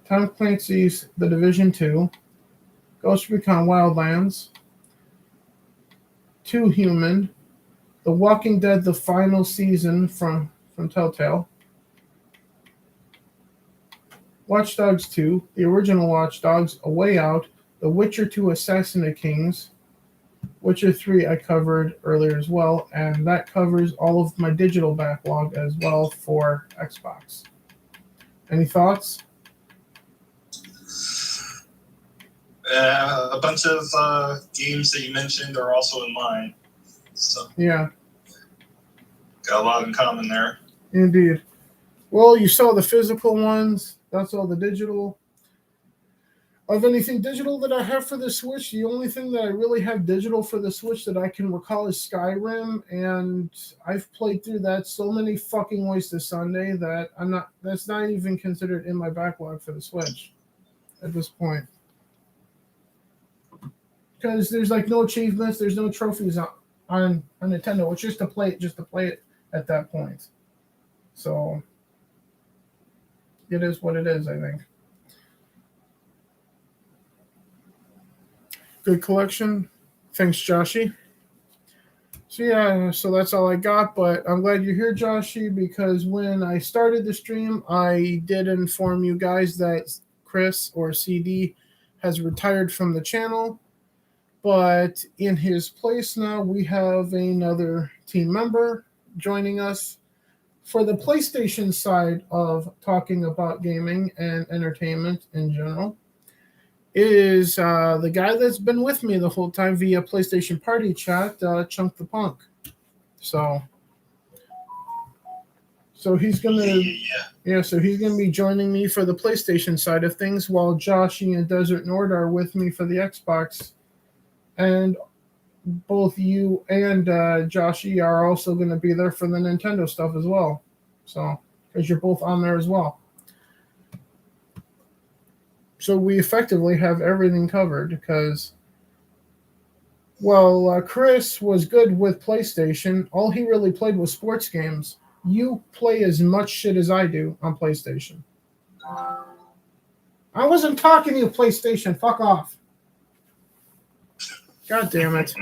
Tom Clancy's The Division 2, Ghost Recon Wildlands, 2 Human, The Walking Dead, the final season from Telltale, Watch Dogs 2, the original Watch Dogs, A Way Out, The Witcher 2 Assassinate Kings, Witcher 3 I covered earlier as well, and that covers all of my digital backlog as well for Xbox. Any thoughts? A bunch of games that you mentioned are also in mine. So Yeah. Got a lot in common there. Indeed. Well, you saw the physical ones. That's all the digital. Of anything digital that I have for the Switch, the only thing that I really have digital for the Switch that I can recall is Skyrim, and I've played through that so many fucking ways this Sunday that that's not even considered in my backlog for the Switch at this point. Because there's like no achievements, there's no trophies on Nintendo. It's just to play it at that point. So it is what it is, I think. Good collection. Thanks, Joshy. So yeah, so that's all I got, but I'm glad you're here, Joshy, because when I started the stream, I did inform you guys that Chris, or CD, has retired from the channel, but in his place now, we have another team member joining us for the PlayStation side of talking about gaming and entertainment in general. Is the guy that's been with me the whole time via PlayStation Party Chat, Chunk the Punk. So he's gonna so he's gonna be joining me for the PlayStation side of things, while Joshy and Desert Nord are with me for the Xbox. And both you and Joshy are also going to be there for the Nintendo stuff as well. So because you're both on there as well. So we effectively have everything covered because, well, Chris was good with PlayStation. All he really played was sports games. You play as much shit as I do on PlayStation. I wasn't talking to you, PlayStation. Fuck off. God damn it.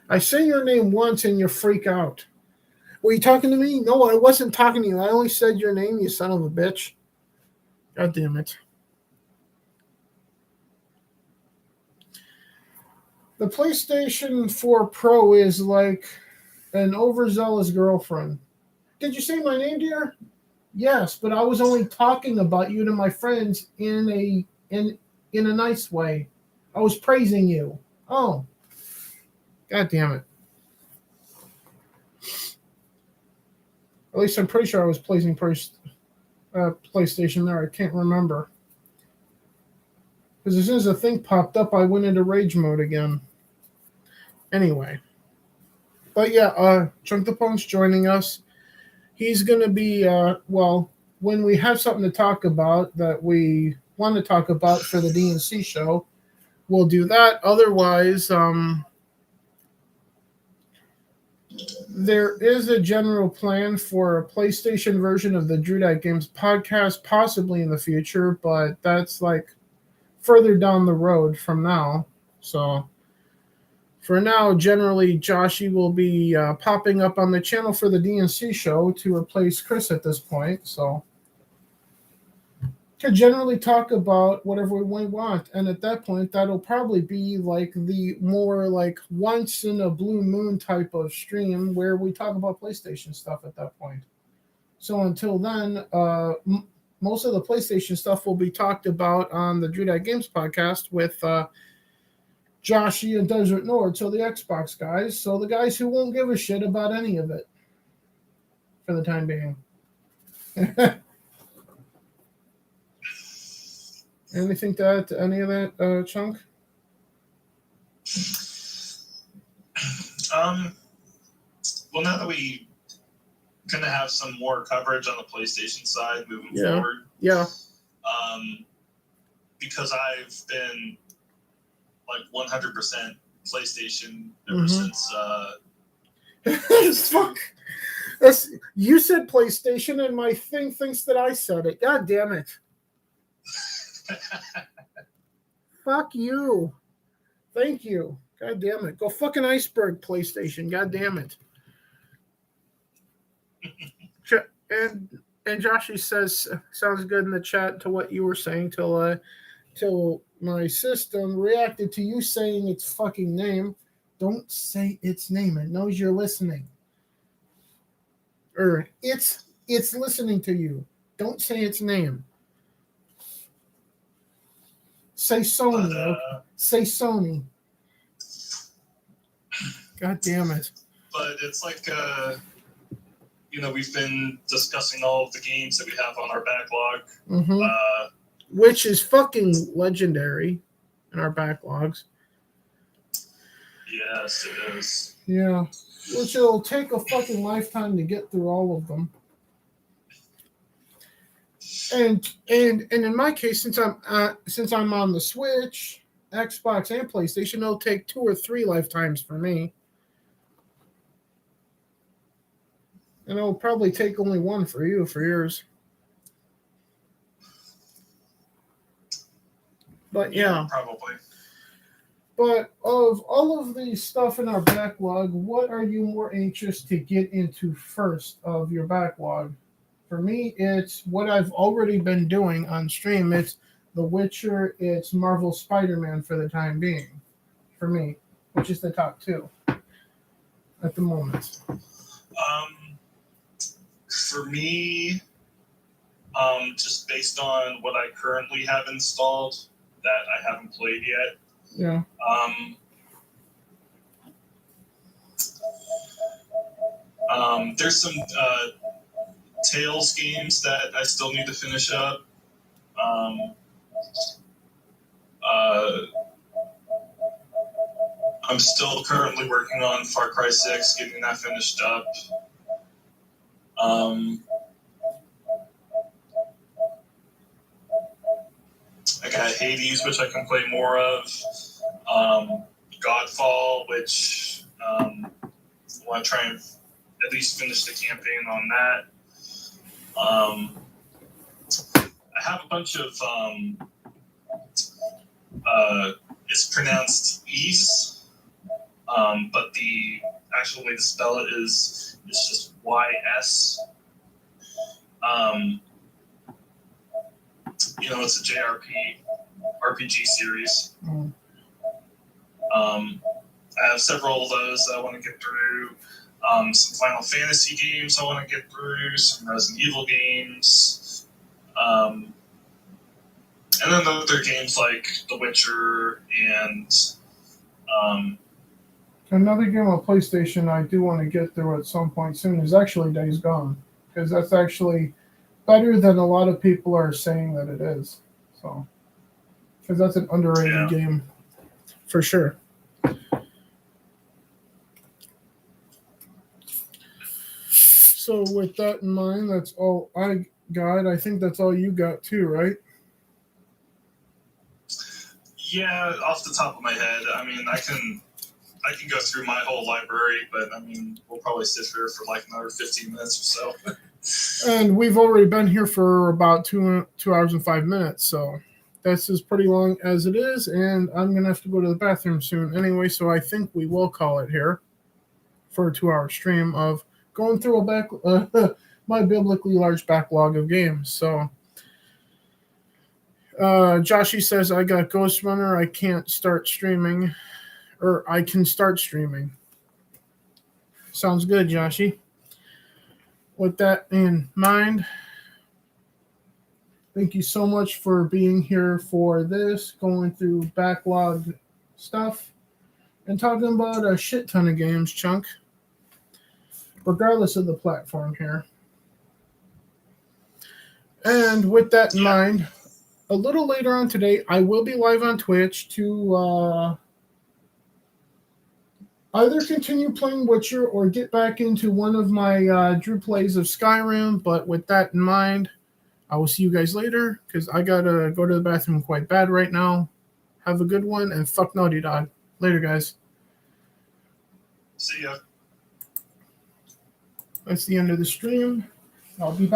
I say your name once and you freak out. Were you talking to me? No, I wasn't talking to you. I only said your name, you son of a bitch. God damn it. The PlayStation 4 Pro is like an overzealous girlfriend. Did you say my name, dear? Yes, but I was only talking about you to my friends in a nice way. I was praising you. Oh. God damn it. At least I'm pretty sure I was praising PlayStation there. I can't remember. Because as soon as the thing popped up, I went into rage mode again. Anyway. But yeah, Chunk the Punk's joining us. He's going to be, when we have something to talk about that we want to talk about for the DNC show, we'll do that. Otherwise, there is a general plan for a PlayStation version of the Drew Dat Games podcast, possibly in the future, but that's like further down the road from now. So for now, generally, Joshy will be popping up on the channel for the DNC show to replace Chris at this point. So to generally talk about whatever we want. And at that point, that'll probably be like the more like once in a blue moon type of stream where we talk about PlayStation stuff at that point. So until then, most of the PlayStation stuff will be talked about on the Drew Dat Games podcast with Joshy and Desert Nord, so the Xbox guys, so the guys who won't give a shit about any of it for the time being. Anything to add to any of that, Chunk? Well, now that we kind of have some more coverage on the PlayStation side moving forward, because I've been like 100% PlayStation ever since. Fuck. You said PlayStation, and my thing thinks that I said it. God damn it. Fuck you. Thank you. God damn it. Go fucking iceberg, PlayStation. God damn it. And Joshy says, sounds good in the chat to what you were saying till my system reacted to you saying its fucking name. Don't say its name. It knows you're listening. Or it's listening to you. Don't say its name. Say Sony. Okay? Say Sony. God damn it. But it's like, we've been discussing all of the games that we have on our backlog. Which is fucking legendary in our backlogs. Yes, it is. Yeah. Which it'll take a fucking lifetime to get through all of them. And in my case, since I'm on the Switch, Xbox, and PlayStation, it'll take 2 or 3 lifetimes for me. And it'll probably take only 1 for you for yours. But yeah. Probably. But of all of the stuff in our backlog, what are you more anxious to get into first of your backlog? For me, it's what I've already been doing on stream. It's The Witcher, it's Marvel Spider-Man for the time being. For me, which is the top 2 at the moment. For me, just based on what I currently have installed that I haven't played yet. Yeah. There's some Tales games that I still need to finish up. I'm still currently working on Far Cry 6, getting that finished up. I got Hades, which I can play more of. Godfall, which I want to try and at least finish the campaign on that. I have a bunch of it's pronounced Ys, But the actual way to spell it is just YS. It's a RPG series. I have several of those I want to get through. Some Final Fantasy games I want to get through. Some Resident Evil games. And then the other games like The Witcher and... Another game on PlayStation I do want to get through at some point soon is actually Days Gone, because that's actually better than a lot of people are saying that it is. So, because that's an underrated game for sure. So with that in mind, that's all I got. I think that's all you got too, right? Yeah, off the top of my head. I mean, I can go through my whole library, but I mean, we'll probably sit here for like another 15 minutes or so. And we've already been here for about 2 hours and 5 minutes, so this is pretty long as it is, and I'm going to have to go to the bathroom soon anyway, so I think we will call it here for a 2-hour stream of going through my biblically large backlog of games. So Joshy says, I got Ghost Runner, I can't start streaming. Or I can start streaming. Sounds good, Joshy. With that in mind, thank you so much for being here for this, going through backlog stuff, and talking about a shit ton of games, Chunk, regardless of the platform here. And with that in mind, a little later on today, I will be live on Twitch to... either continue playing Witcher or get back into one of my Drew plays of Skyrim. But with that in mind, I will see you guys later because I gotta go to the bathroom quite bad right now. Have a good one and fuck Naughty Dog. Later, guys. See ya. That's the end of the stream. I'll be back.